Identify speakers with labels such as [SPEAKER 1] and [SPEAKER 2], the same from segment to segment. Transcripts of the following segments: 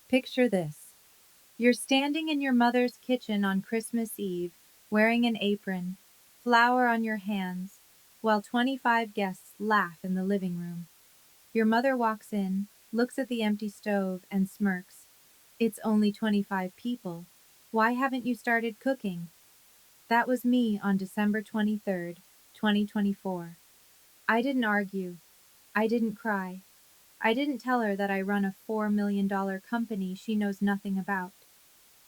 [SPEAKER 1] Picture this. You're standing in your mother's kitchen on Christmas Eve, wearing an apron, flour on your hands, while 25 guests laugh in the living room. Your mother walks in, looks at the empty stove, and smirks. It's only 25 people. Why haven't you started cooking? That was me on December 23rd, 2024. I didn't argue. I didn't cry. I didn't tell her that I run a $4 million company she knows nothing about.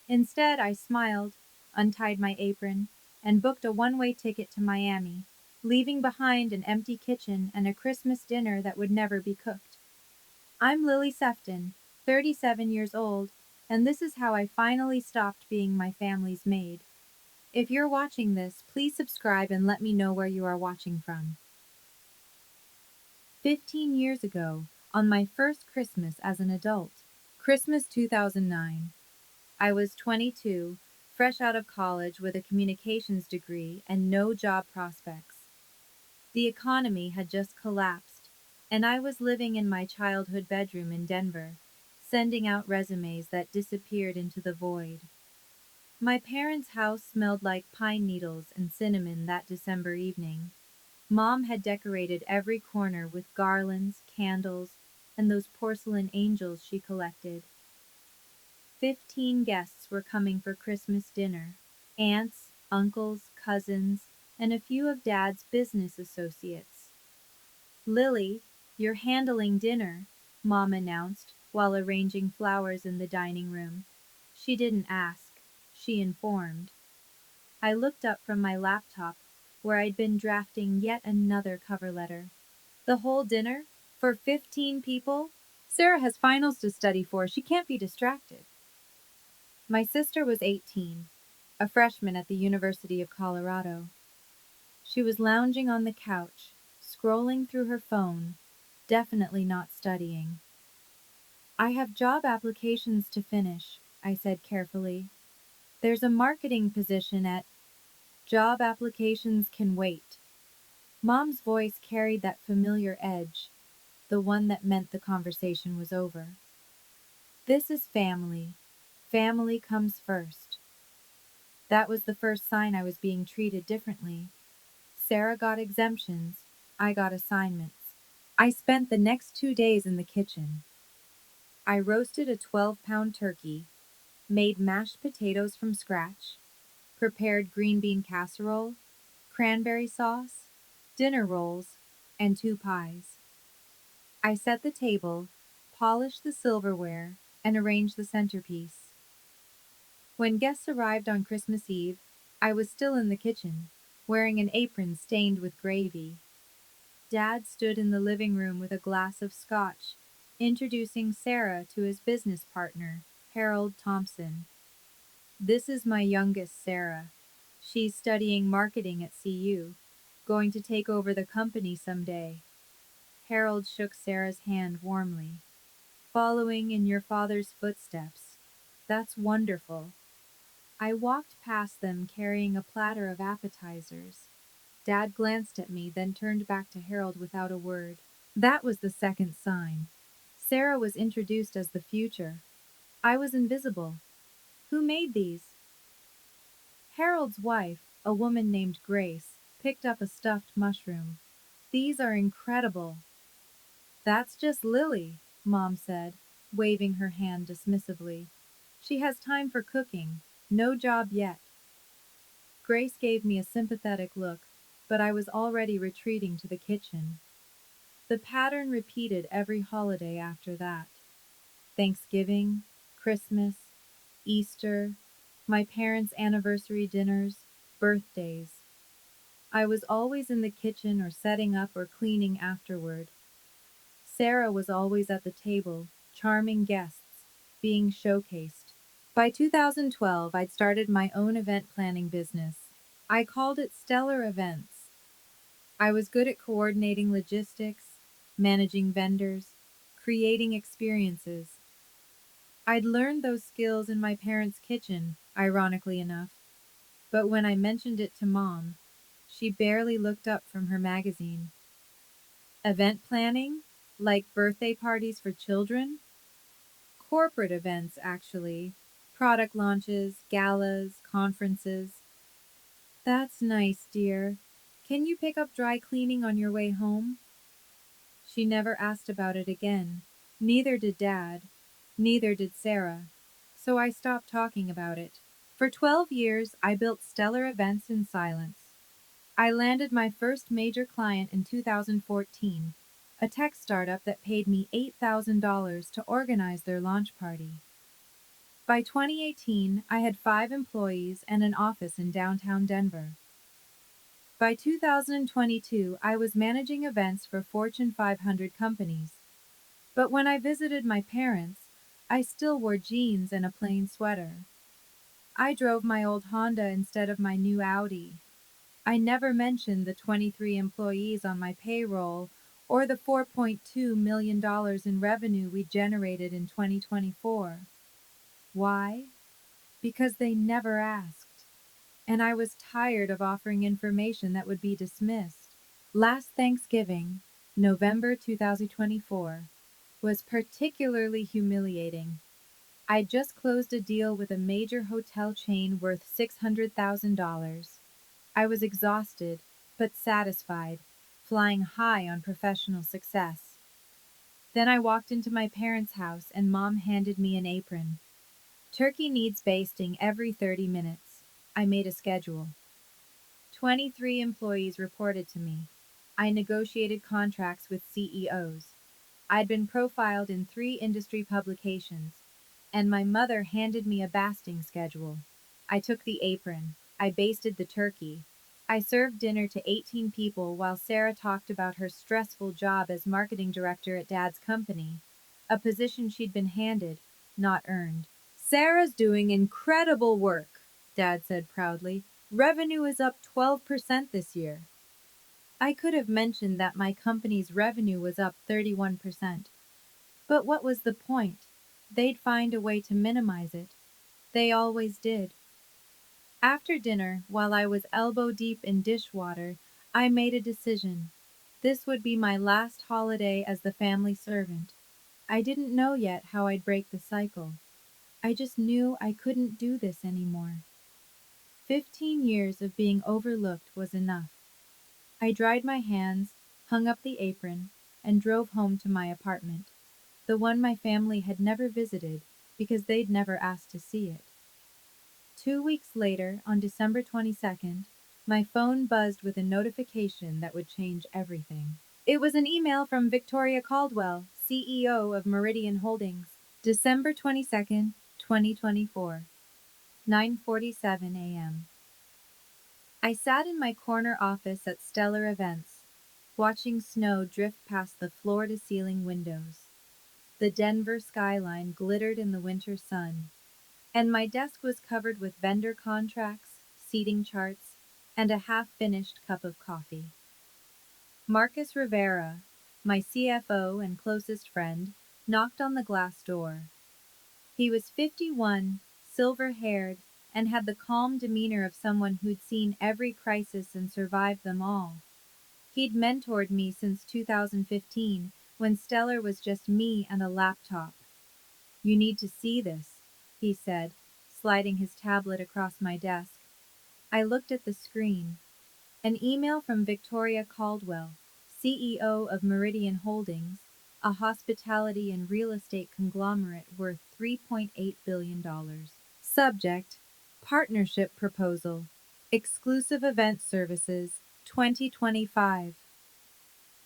[SPEAKER 1] Instead, I smiled, untied my apron, and booked a one-way ticket to Miami, leaving behind an empty kitchen and a Christmas dinner that would never be cooked. I'm Lily Sefton, 37 years old, and this is how I finally stopped being my family's maid. If you're watching this, please subscribe and let me know where you are watching from. 15 years ago, on my first Christmas as an adult, Christmas 2009, I was 22, fresh out of college with a communications degree and no job prospects. The economy had just collapsed, and I was living in my childhood bedroom in Denver, sending out resumes that disappeared into the void. My parents' house smelled like pine needles and cinnamon that December evening. Mom had decorated every corner with garlands, candles, and those porcelain angels she collected. 15 guests were coming for Christmas dinner: aunts, uncles, cousins, and a few of Dad's business associates. "Lily, you're handling dinner," Mom announced while arranging flowers in the dining room. She didn't ask, she informed. I looked up from my laptop, where I'd been drafting yet another cover letter. The whole dinner? For 15 people? Sarah has finals to study for. She can't be distracted. My sister was 18, a freshman at the University of Colorado. She was lounging on the couch, scrolling through her phone, definitely not studying. "I have job applications to finish," I said carefully. "There's a marketing position at—" "Job applications can wait." Mom's voice carried that familiar edge, the one that meant the conversation was over. "This is family. Family comes first." That was the first sign I was being treated differently. Sarah got exemptions, I got assignments. I spent the next 2 days in the kitchen. I roasted a 12-pound turkey, made mashed potatoes from scratch, prepared green bean casserole, cranberry sauce, dinner rolls, and 2 pies. I set the table, polished the silverware, and arranged the centerpiece. When guests arrived on Christmas Eve, I was still in the kitchen, wearing an apron stained with gravy. Dad stood in the living room with a glass of scotch, introducing Sarah to his business partner, Harold Thompson. "This is my youngest, Sarah. She's studying marketing at CU, going to take over the company someday." Harold shook Sarah's hand warmly. "Following in your father's footsteps. That's wonderful." I walked past them carrying a platter of appetizers. Dad glanced at me, then turned back to Harold without a word. That was the second sign. Sarah was introduced as the future. I was invisible. "Who made these?" Harold's wife, a woman named Grace, picked up a stuffed mushroom. "These are incredible." "That's just Lily," Mom said, waving her hand dismissively. "She has time for cooking. No job yet." Grace gave me a sympathetic look, but I was already retreating to the kitchen. The pattern repeated every holiday after that. Thanksgiving, Christmas, Easter, my parents' anniversary dinners, birthdays. I was always in the kitchen or setting up or cleaning afterward. Sarah was always at the table, charming guests, being showcased. By 2012, I'd started my own event planning business. I called it Stellar Events. I was good at coordinating logistics, managing vendors, creating experiences. I'd learned those skills in my parents' kitchen, ironically enough, but when I mentioned it to Mom, she barely looked up from her magazine. "Event planning? Like birthday parties for children?" Corporate events, actually. Product launches, galas, conferences. That's nice, dear. Can you pick up dry cleaning on your way home? She never asked about it again. Neither did Dad. Neither did Sarah. So I stopped talking about it. For 12 years, I built stellar events in silence. I landed my first major client in 2014, a tech startup that paid me $8,000 to organize their launch party. By 2018, I had 5 employees and an office in downtown Denver. By 2022, I was managing events for Fortune 500 companies. But when I visited my parents, I still wore jeans and a plain sweater. I drove my old Honda instead of my new Audi. I never mentioned the 23 employees on my payroll or the $4.2 million in revenue we generated in 2024. Why? Because they never asked. And I was tired of offering information that would be dismissed. Last Thanksgiving, November 2024, was particularly humiliating. I just closed a deal with a major hotel chain worth $600,000. I was exhausted, but satisfied, flying high on professional success. Then I walked into my parents' house and Mom handed me an apron. Turkey needs basting every 30 minutes. I made a schedule. 23 employees reported to me. I negotiated contracts with CEOs. I'd been profiled in 3 industry publications, and my mother handed me a basting schedule. I took the apron. I basted the turkey. I served dinner to 18 people while Sarah talked about her stressful job as marketing director at Dad's company, a position she'd been handed, not earned. Sarah's doing incredible work, Dad said proudly. Revenue is up 12% this year. I could have mentioned that my company's revenue was up 31%. But what was the point? They'd find a way to minimize it. They always did. After dinner, while I was elbow deep in dishwater, I made a decision. This would be my last holiday as the family servant. I didn't know yet how I'd break the cycle. I just knew I couldn't do this anymore. 15 years of being overlooked was enough. I dried my hands, hung up the apron, and drove home to my apartment, the one my family had never visited because they'd never asked to see it. 2 weeks later, on December 22nd, my phone buzzed with a notification that would change everything. It was an email from Victoria Caldwell, CEO of Meridian Holdings. December 22nd, 2024, 9:47 a.m. I sat in my corner office at Stellar Events, watching snow drift past the floor-to-ceiling windows. The Denver skyline glittered in the winter sun, and my desk was covered with vendor contracts, seating charts, and a half-finished cup of coffee. Marcus Rivera, my CFO and closest friend, knocked on the glass door. He was 51, silver-haired, and had the calm demeanor of someone who'd seen every crisis and survived them all. He'd mentored me since 2015, when Stellar was just me and a laptop. "You need to see this," he said, sliding his tablet across my desk. I looked at the screen. An email from Victoria Caldwell, CEO of Meridian Holdings, a hospitality and real estate conglomerate worth $3.8 billion. Subject: Partnership Proposal. Exclusive Event Services, 2025.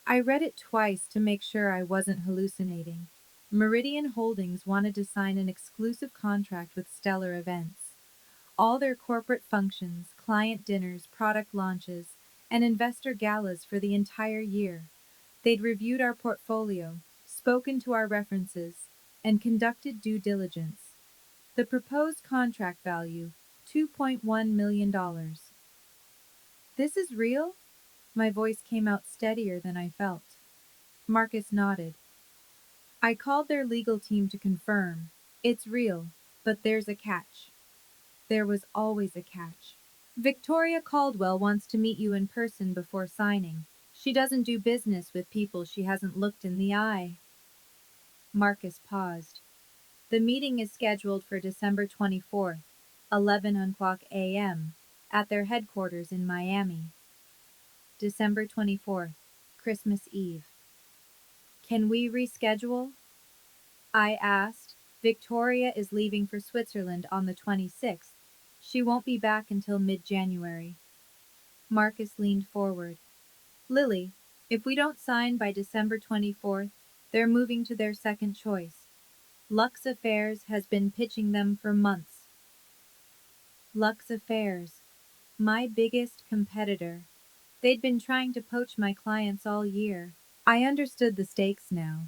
[SPEAKER 1] I read it twice to make sure I wasn't hallucinating. Meridian Holdings wanted to sign an exclusive contract with Stellar Events. All their corporate functions, client dinners, product launches, and investor galas for the entire year. They'd reviewed our portfolio, spoken to our references, and conducted due diligence. The proposed contract value, $2.1 million. This is real? My voice came out steadier than I felt. Marcus nodded. I called their legal team to confirm. It's real, but there's a catch. There was always a catch. Victoria Caldwell wants to meet you in person before signing. She doesn't do business with people she hasn't looked in the eye. Marcus paused. The meeting is scheduled for December 24th, 11 a.m., at their headquarters in Miami. December 24th, Christmas Eve. Can we reschedule? I asked. Victoria is leaving for Switzerland on the 26th. She won't be back until mid-January. Marcus leaned forward. Lily, if we don't sign by December 24th, they're moving to their second choice. Lux Affairs has been pitching them for months. Lux Affairs, my biggest competitor. They'd been trying to poach my clients all year. I understood the stakes now.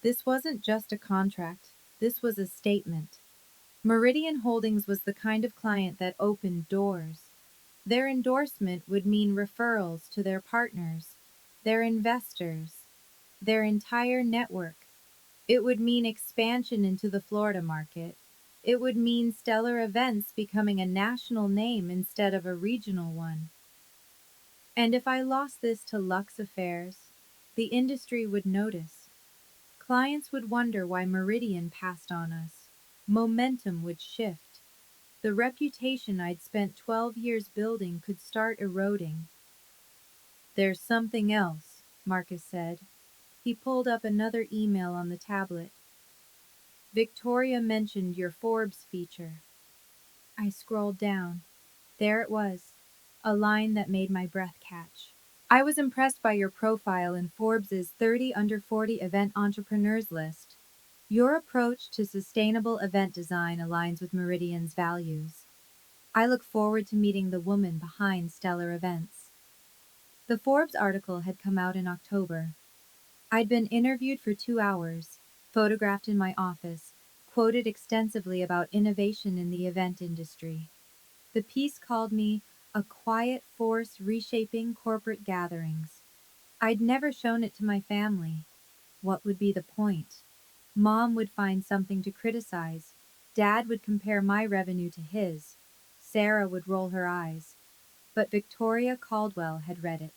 [SPEAKER 1] This wasn't just a contract, this was a statement. Meridian Holdings was the kind of client that opened doors. Their endorsement would mean referrals to their partners, their investors, their entire network. It would mean expansion into the Florida market. It would mean Stellar Events becoming a national name instead of a regional one. And if I lost this to Lux Affairs, the industry would notice. Clients would wonder why Meridian passed on us. Momentum would shift. The reputation I'd spent 12 years building could start eroding. There's something else, Marcus said. He pulled up another email on the tablet. Victoria mentioned your Forbes feature. I scrolled down. There it was, a line that made my breath catch. I was impressed by your profile in Forbes's 30 Under 40 Event Entrepreneurs list. Your approach to sustainable event design aligns with Meridian's values. I look forward to meeting the woman behind Stellar Events. The Forbes article had come out in October. I'd been interviewed for 2 hours, photographed in my office, quoted extensively about innovation in the event industry. The piece called me a quiet force reshaping corporate gatherings. I'd never shown it to my family. What would be the point? Mom would find something to criticize. Dad would compare my revenue to his. Sarah would roll her eyes. But Victoria Caldwell had read it.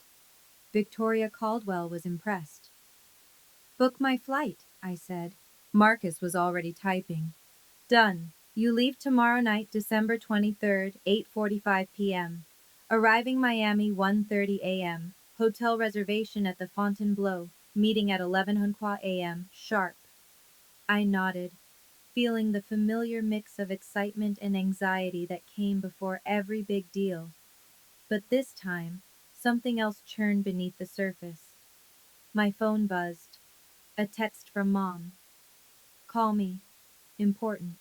[SPEAKER 1] Victoria Caldwell was impressed. Book my flight, I said. Marcus was already typing. Done. You leave tomorrow night, December 23rd, 8:45 p.m. Arriving Miami 1:30 a.m. Hotel reservation at the Fontainebleau. Meeting at 11 a.m. sharp. I nodded, feeling the familiar mix of excitement and anxiety that came before every big deal. But this time, something else churned beneath the surface. My phone buzzed. A text from Mom. Call me. Important.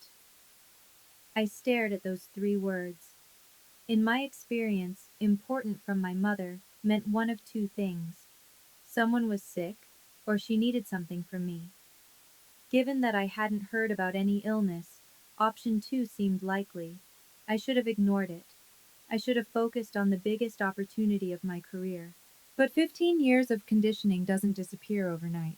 [SPEAKER 1] I stared at those 3 words. In my experience, important from my mother meant one of 2 things. Someone was sick, or she needed something from me. Given that I hadn't heard about any illness, option 2 seemed likely. I should have ignored it. I should have focused on the biggest opportunity of my career. But 15 years of conditioning doesn't disappear overnight.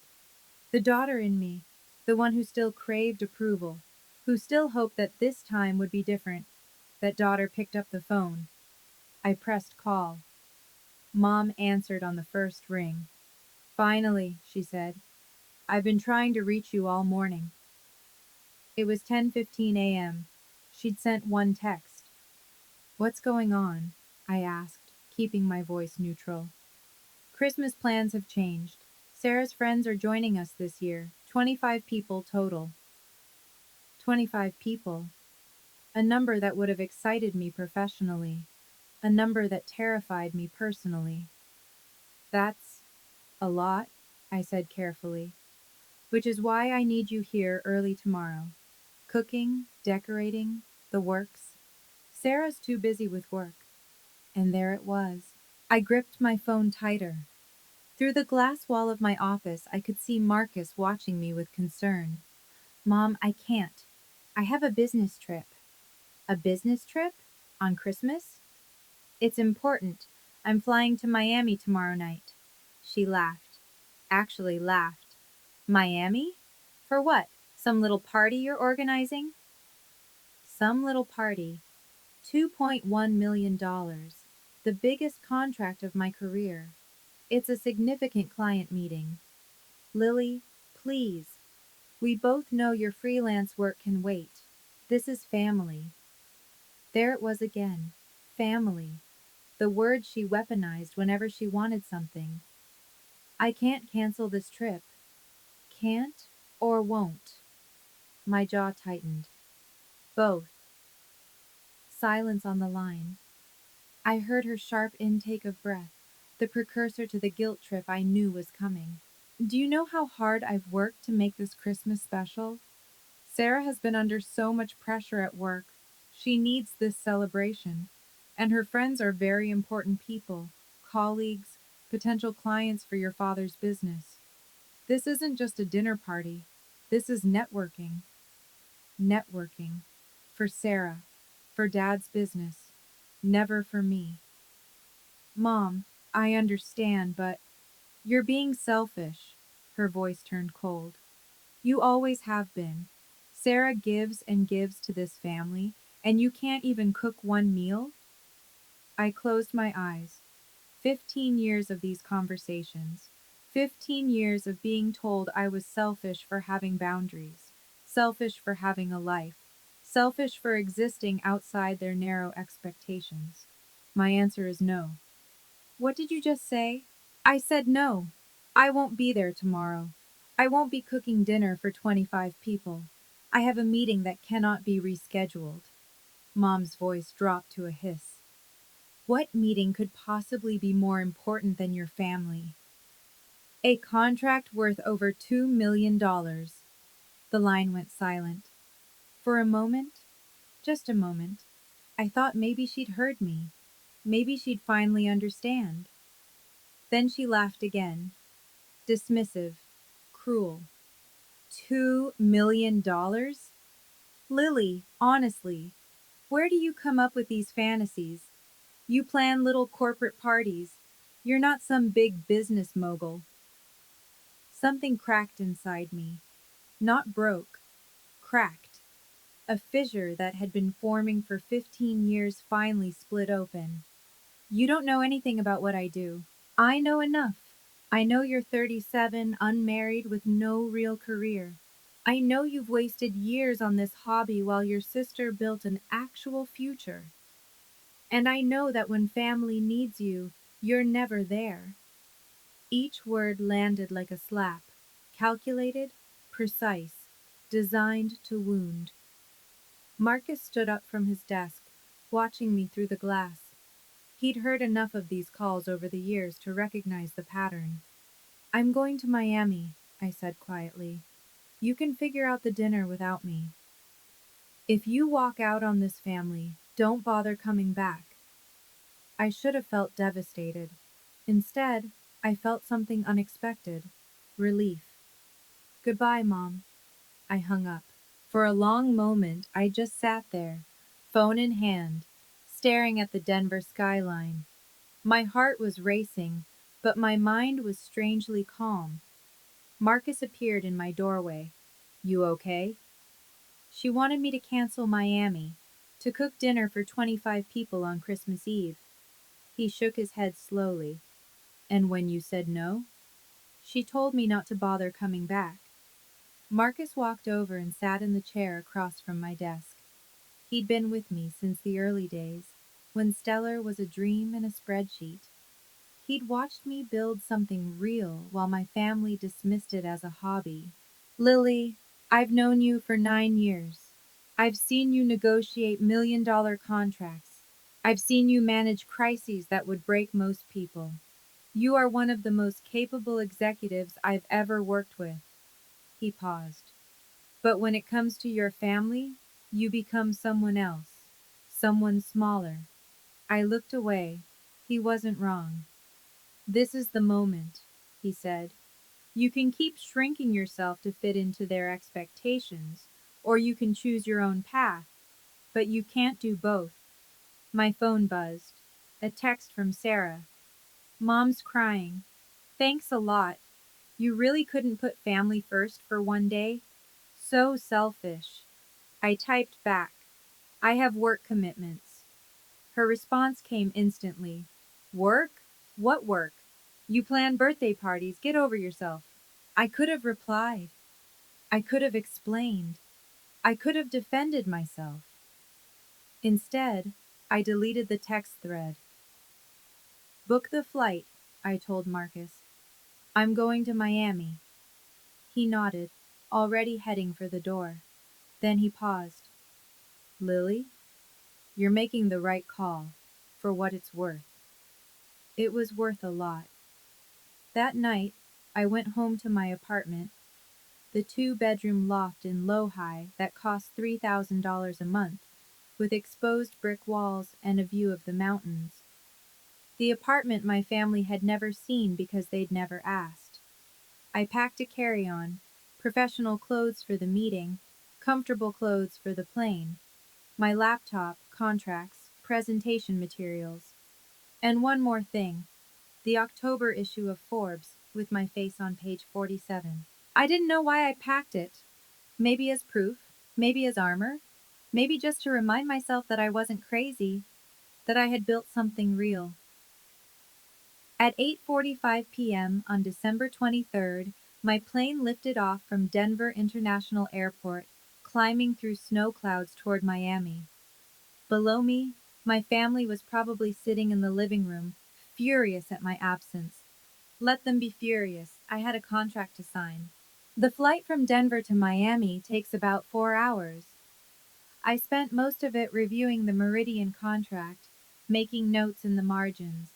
[SPEAKER 1] The daughter in me, the one who still craved approval, who still hoped that this time would be different, that daughter picked up the phone. I pressed call. Mom answered on the first ring. Finally, she said. I've been trying to reach you all morning. It was 10:15 a.m. She'd sent one text. What's going on? I asked, keeping my voice neutral. Christmas plans have changed. Sarah's friends are joining us this year, 25 people total. 25 people. A number that would have excited me professionally. A number that terrified me personally. That's a lot, I said carefully. Which is why I need you here early tomorrow. Cooking, decorating, the works. Sarah's too busy with work. And there it was. I gripped my phone tighter. Through the glass wall of my office, I could see Marcus watching me with concern. Mom, I can't. I have a business trip. A business trip? On Christmas? It's important. I'm flying to Miami tomorrow night. She laughed. Actually laughed. Miami? For what? Some little party you're organizing? Some little party. $2.1 million. The biggest contract of my career. It's a significant client meeting. Lily, please. We both know your freelance work can wait. This is family. There it was again. Family. The word she weaponized whenever she wanted something. I can't cancel this trip. Can't or won't. My jaw tightened. Both. Silence on the line. I heard her sharp intake of breath, the precursor to the guilt trip I knew was coming. Do you know how hard I've worked to make this Christmas special? Sarah has been under so much pressure at work. She needs this celebration. And her friends are very important people, colleagues, potential clients for your father's business. This isn't just a dinner party. This is networking. Networking. For Sarah. For Dad's business. Never for me. Mom, I understand, but you're being selfish. Her voice turned cold. You always have been. Sarah gives and gives to this family, and you can't even cook one meal? I closed my eyes. 15 years of these conversations. 15 years of being told I was selfish for having boundaries, selfish for having a life, selfish for existing outside their narrow expectations. My answer is no. What did you just say? I said no. I won't be there tomorrow. I won't be cooking dinner for 25 people. I have a meeting that cannot be rescheduled. Mom's voice dropped to a hiss. What meeting could possibly be more important than your family? A contract worth over $2 million. The line went silent. For a moment, just a moment, I thought maybe she'd heard me. Maybe she'd finally understand. Then she laughed again. Dismissive, cruel. $2 million? Lily, honestly, where do you come up with these fantasies? You plan little corporate parties. You're not some big business mogul. Something cracked inside me. Not broke. Cracked. A fissure that had been forming for 15 years finally split open. You don't know anything about what I do. I know enough. I know you're 37, unmarried, with no real career. I know you've wasted years on this hobby while your sister built an actual future. And I know that when family needs you, you're never there. Each word landed like a slap, calculated, precise, designed to wound. Marcus stood up from his desk, watching me through the glass. He'd heard enough of these calls over the years to recognize the pattern. I'm going to Miami, I said quietly. You can figure out the dinner without me. If you walk out on this family, don't bother coming back. I should have felt devastated. Instead, I felt something unexpected. Relief. Goodbye, Mom. I hung up. For a long moment, I just sat there, phone in hand, staring at the Denver skyline. My heart was racing, but my mind was strangely calm. Marcus appeared in my doorway. You okay? She wanted me to cancel Miami, to cook dinner for 25 people on Christmas Eve. He shook his head slowly. And when you said no? She told me not to bother coming back. Marcus walked over and sat in the chair across from my desk. He'd been with me since the early days, when Stellar was a dream in a spreadsheet. He'd watched me build something real while my family dismissed it as a hobby. Lily, I've known you for 9 years. I've seen you negotiate million-dollar contracts. I've seen you manage crises that would break most people. You are one of the most capable executives I've ever worked with. He paused. But when it comes to your family, you become someone else. Someone smaller. I looked away. He wasn't wrong. This is the moment, he said. You can keep shrinking yourself to fit into their expectations, or you can choose your own path, but you can't do both. My phone buzzed. A text from Sarah. Mom's crying. Thanks a lot. You really couldn't put family first for one day? So selfish. I typed back. I have work commitments. Her response came instantly. Work? What work? You plan birthday parties. Get over yourself. I could have replied. I could have explained. I could have defended myself. Instead, I deleted the text thread. Book the flight, I told Marcus. I'm going to Miami. He nodded, already heading for the door. Then he paused. Lily, you're making the right call, for what it's worth. It was worth a lot. That night, I went home to my apartment, the two-bedroom loft in Lohi that cost $3,000 a month, with exposed brick walls and a view of the mountains. The apartment my family had never seen because they'd never asked. I packed a carry-on, professional clothes for the meeting, comfortable clothes for the plane, my laptop, contracts, presentation materials, and one more thing, the October issue of Forbes with my face on page 47. I didn't know why I packed it. Maybe as proof, maybe as armor, maybe just to remind myself that I wasn't crazy, that I had built something real. At 8:45 p.m. on December 23rd, my plane lifted off from Denver International Airport, climbing through snow clouds toward Miami. Below me, my family was probably sitting in the living room, furious at my absence. Let them be furious. I had a contract to sign. The flight from Denver to Miami takes about 4 hours. I spent most of it reviewing the Meridian contract, making notes in the margins,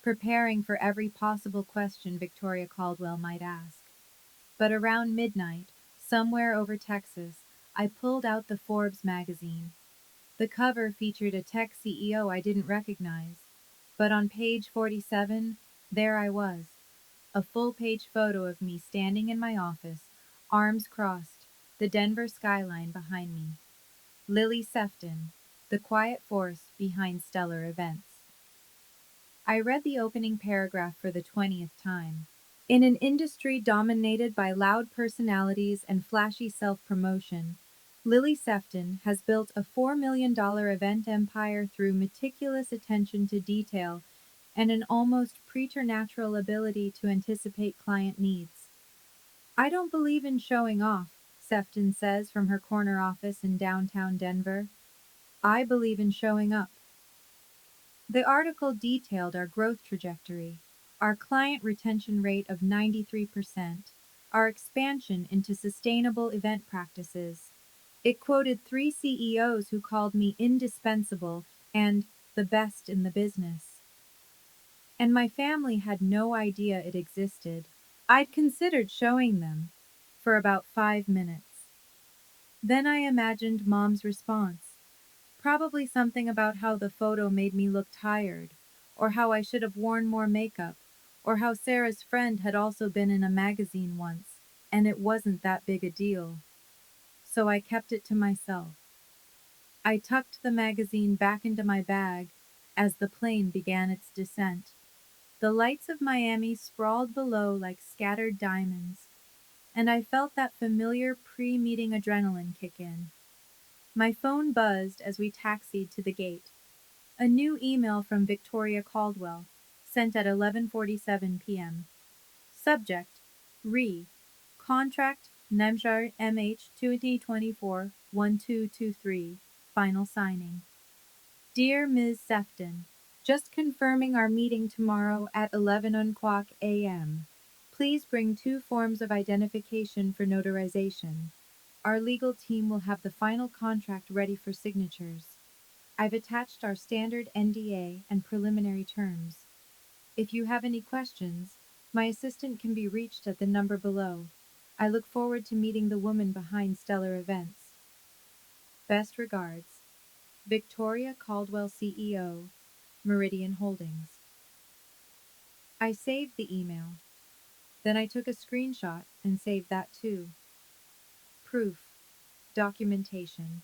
[SPEAKER 1] preparing for every possible question Victoria Caldwell might ask. But around midnight, somewhere over Texas, I pulled out the Forbes magazine. The cover featured a tech CEO I didn't recognize. But on page 47, there I was, a full-page photo of me standing in my office, arms crossed, the Denver skyline behind me. Lily Sefton, the quiet force behind stellar events. I read the opening paragraph for the 20th time. In an industry dominated by loud personalities and flashy self-promotion, Lily Sefton has built a $4 million event empire through meticulous attention to detail and an almost preternatural ability to anticipate client needs. I don't believe in showing off, Sefton says from her corner office in downtown Denver. I believe in showing up. The article detailed our growth trajectory, our client retention rate of 93%, our expansion into sustainable event practices. It quoted 3 CEOs who called me indispensable and the best in the business. And my family had no idea it existed. I'd considered showing them for about 5 minutes. Then I imagined Mom's response. Probably something about how the photo made me look tired, or how I should have worn more makeup, or how Sarah's friend had also been in a magazine once, and it wasn't that big a deal. So I kept it to myself. I tucked the magazine back into my bag as the plane began its descent. The lights of Miami sprawled below like scattered diamonds, and I felt that familiar pre-meeting adrenaline kick in. My phone buzzed as we taxied to the gate. A new email from Victoria Caldwell, sent at 11:47 p.m. Subject: Re. Contract Nemjar MH 2024-1223. Final signing. Dear Ms. Sefton, just confirming our meeting tomorrow at 11 o'clock a.m. Please bring 2 forms of identification for notarization. Our legal team will have the final contract ready for signatures. I've attached our standard NDA and preliminary terms. If you have any questions, my assistant can be reached at the number below. I look forward to meeting the woman behind stellar events. Best regards, Victoria Caldwell CEO, Meridian Holdings. I saved the email. Then I took a screenshot and saved that too. Proof. Documentation.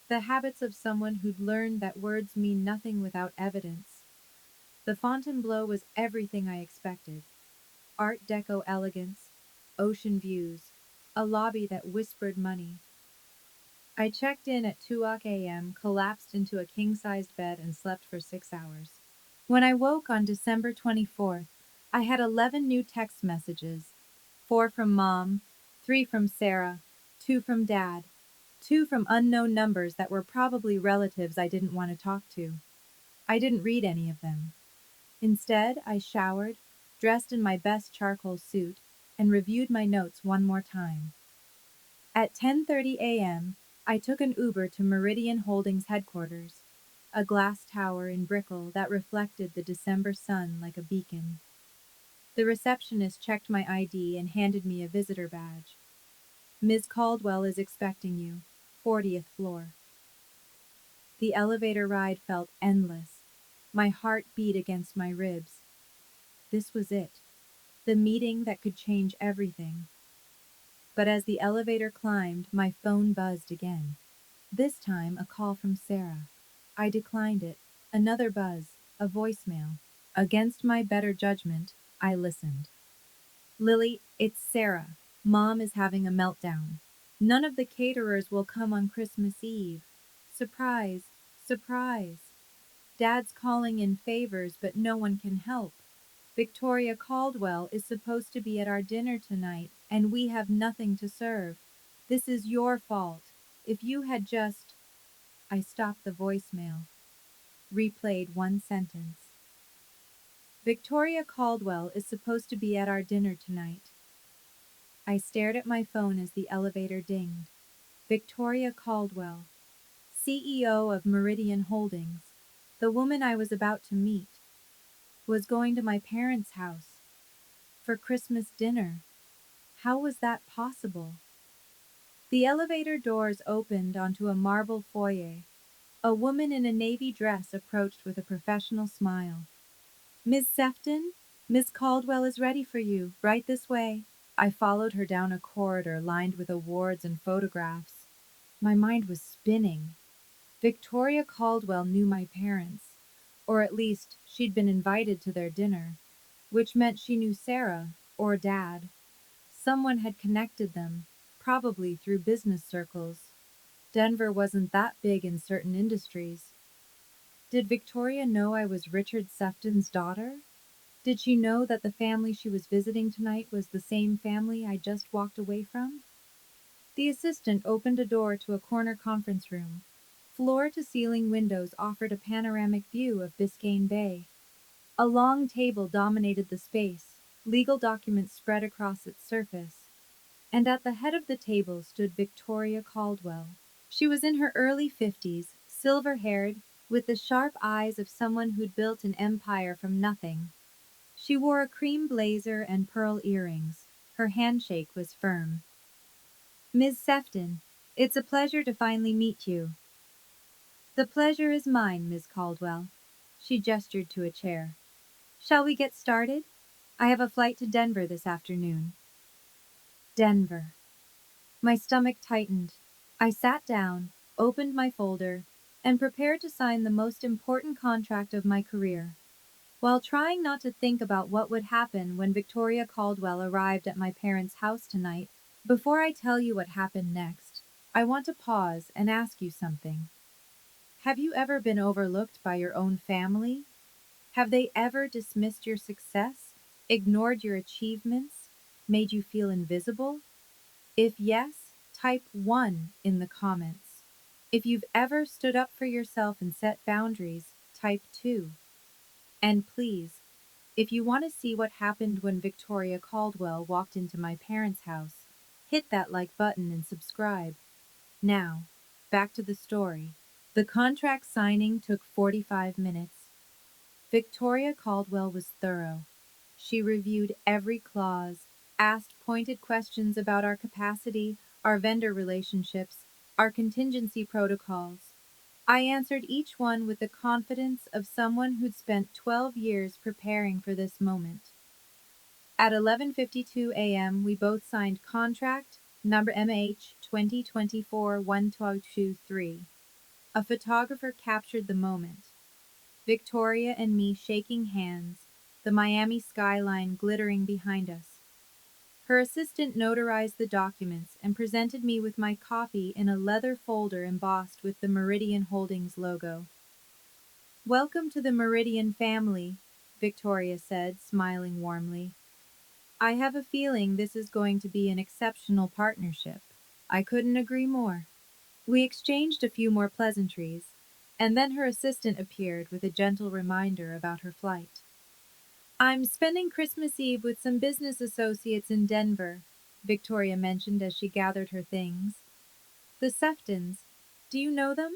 [SPEAKER 1] The habits of someone who'd learned that words mean nothing without evidence. The Fontainebleau was everything I expected. Art Deco elegance, ocean views, a lobby that whispered money. I checked in at 2 a.m., collapsed into a king-sized bed, and slept for 6 hours. When I woke on December 24th, I had 11 new text messages, 4 from Mom, 3 from Sarah, 2 from Dad, 2 from unknown numbers that were probably relatives I didn't want to talk to. I didn't read any of them. Instead, I showered, dressed in my best charcoal suit, and reviewed my notes one more time. At 10:30 a.m., I took an Uber to Meridian Holdings headquarters, a glass tower in Brickell that reflected the December sun like a beacon. The receptionist checked my ID and handed me a visitor badge. Ms. Caldwell is expecting you, 40th floor. The elevator ride felt endless. My heart beat against my ribs. This was it, the meeting that could change everything. But as the elevator climbed, my phone buzzed again. This time, a call from Sarah. I declined it. Another buzz, a voicemail. Against my better judgment, I listened. Lily, it's Sarah. Mom is having a meltdown. None of the caterers will come on Christmas Eve. Surprise, surprise. Dad's calling in favors, but no one can help. Victoria Caldwell is supposed to be at our dinner tonight, and we have nothing to serve. This is your fault. If you had just... I stopped the voicemail, replayed one sentence. Victoria Caldwell is supposed to be at our dinner tonight. I stared at my phone as the elevator dinged. Victoria Caldwell, CEO of Meridian Holdings, the woman I was about to meet, was going to my parents' house for Christmas dinner. How was that possible? The elevator doors opened onto a marble foyer. A woman in a navy dress approached with a professional smile. Miss Sefton, Miss Caldwell is ready for you, right this way. I followed her down a corridor lined with awards and photographs. My mind was spinning. Victoria Caldwell knew my parents, or at least she'd been invited to their dinner, which meant she knew Sarah, or Dad. Someone had connected them, probably through business circles. Denver wasn't that big in certain industries. Did Victoria know I was Richard Sefton's daughter? Did she know that the family she was visiting tonight was the same family I just walked away from? The assistant opened a door to a corner conference room. Floor-to-ceiling windows offered a panoramic view of Biscayne Bay. A long table dominated the space, legal documents spread across its surface. And at the head of the table stood Victoria Caldwell. She was in her early 50s, silver-haired, with the sharp eyes of someone who'd built an empire from nothing. She wore a cream blazer and pearl earrings. Her handshake was firm. Ms. Sefton, it's a pleasure to finally meet you. The pleasure is mine, Ms. Caldwell. She gestured to a chair. Shall we get started? I have a flight to Denver this afternoon. Denver. My stomach tightened. I sat down, opened my folder, and prepared to sign the most important contract of my career. While trying not to think about what would happen when Victoria Caldwell arrived at my parents' house tonight, before I tell you what happened next, I want to pause and ask you something. Have you ever been overlooked by your own family? Have they ever dismissed your success, ignored your achievements, made you feel invisible? If yes, type 1 in the comments. If you've ever stood up for yourself and set boundaries, type 2. And please, if you want to see what happened when Victoria Caldwell walked into my parents' house, hit that like button and subscribe. Now, back to the story. The contract signing took 45 minutes. Victoria Caldwell was thorough. She reviewed every clause, asked pointed questions about our capacity, our vendor relationships, our contingency protocols. I answered each one with the confidence of someone who'd spent 12 years preparing for this moment. At 11:52 a.m., we both signed contract number MH 2024-1223. A photographer captured the moment. Victoria and me shaking hands, the Miami skyline glittering behind us. Her assistant notarized the documents and presented me with my copy in a leather folder embossed with the Meridian Holdings logo. Welcome to the Meridian family, Victoria said, smiling warmly. I have a feeling this is going to be an exceptional partnership. I couldn't agree more. We exchanged a few more pleasantries, and then her assistant appeared with a gentle reminder about her flight. I'm spending Christmas Eve with some business associates in Denver, Victoria mentioned as she gathered her things. The Seftons. Do you know them?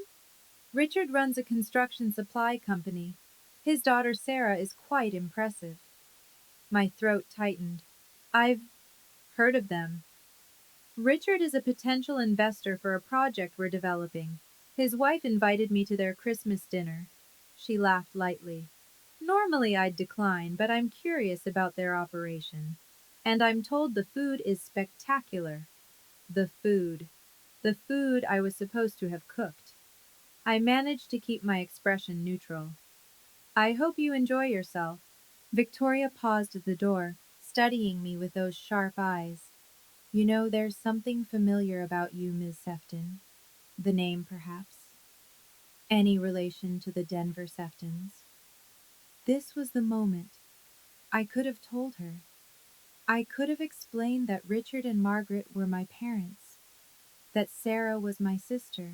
[SPEAKER 1] Richard runs a construction supply company. His daughter Sarah is quite impressive. My throat tightened. I've heard of them. Richard is a potential investor for a project we're developing. His wife invited me to their Christmas dinner. She laughed lightly. Normally I'd decline, but I'm curious about their operation. And I'm told the food is spectacular. The food. The food I was supposed to have cooked. I managed to keep my expression neutral. I hope you enjoy yourself. Victoria paused at the door, studying me with those sharp eyes. You know, there's something familiar about you, Miss Sefton. The name, perhaps. Any relation to the Denver Seftons? This was the moment. I could have told her. I could have explained that Richard and Margaret were my parents, that Sarah was my sister,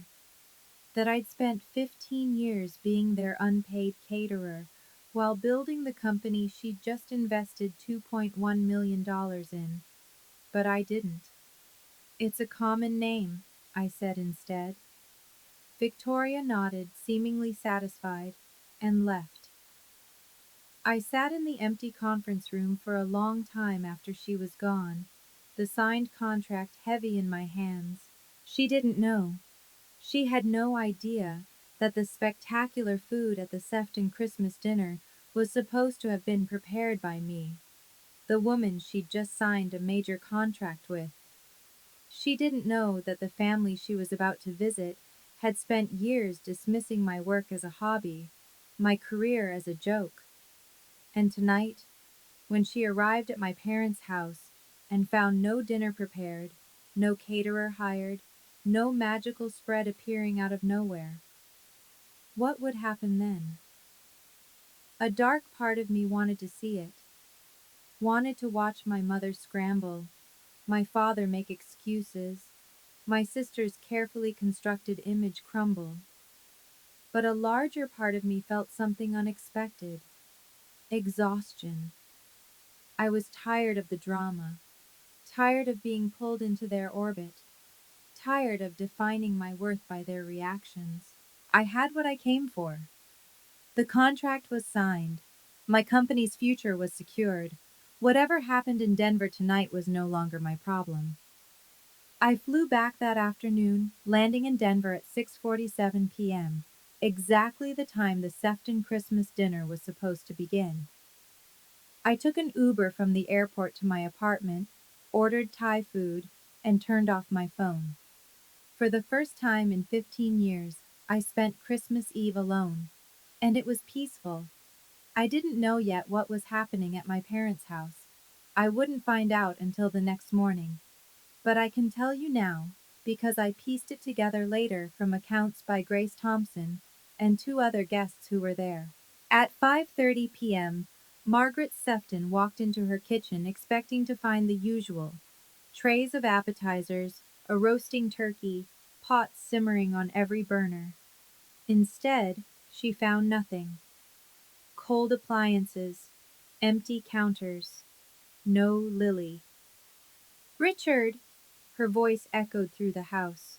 [SPEAKER 1] that I'd spent 15 years being their unpaid caterer while building the company she'd just invested $2.1 million in. But I didn't. It's a common name, I said instead. Victoria nodded, seemingly satisfied, and left. I sat in the empty conference room for a long time after she was gone, the signed contract heavy in my hands. She didn't know. She had no idea that the spectacular food at the Sefton Christmas dinner was supposed to have been prepared by me, the woman she'd just signed a major contract with. She didn't know that the family she was about to visit had spent years dismissing my work as a hobby, my career as a joke. And tonight, when she arrived at my parents' house and found no dinner prepared, no caterer hired, no magical spread appearing out of nowhere, what would happen then? A dark part of me wanted to see it, wanted to watch my mother scramble, my father make excuses, my sister's carefully constructed image crumble. But a larger part of me felt something unexpected: exhaustion. I was tired of the drama, tired of being pulled into their orbit, tired of defining my worth by their reactions. I had what I came for. The contract was signed. My company's future was secured. Whatever happened in Denver tonight was no longer my problem. I flew back that afternoon, landing in Denver at 6:47 p.m., exactly the time the Sefton Christmas dinner was supposed to begin. I took an Uber from the airport to my apartment, ordered Thai food, and turned off my phone. For the first time in 15 years, I spent Christmas Eve alone, and it was peaceful. I didn't know yet what was happening at my parents' house. I wouldn't find out until the next morning. But I can tell you now, because I pieced it together later from accounts by Grace Thompson and two other guests who were there. At 5:30 p.m., Margaret Sefton walked into her kitchen expecting to find the usual: trays of appetizers, a roasting turkey, pots simmering on every burner. Instead, she found nothing. Cold appliances, empty counters, no Lily. "Richard!" Her voice echoed through the house.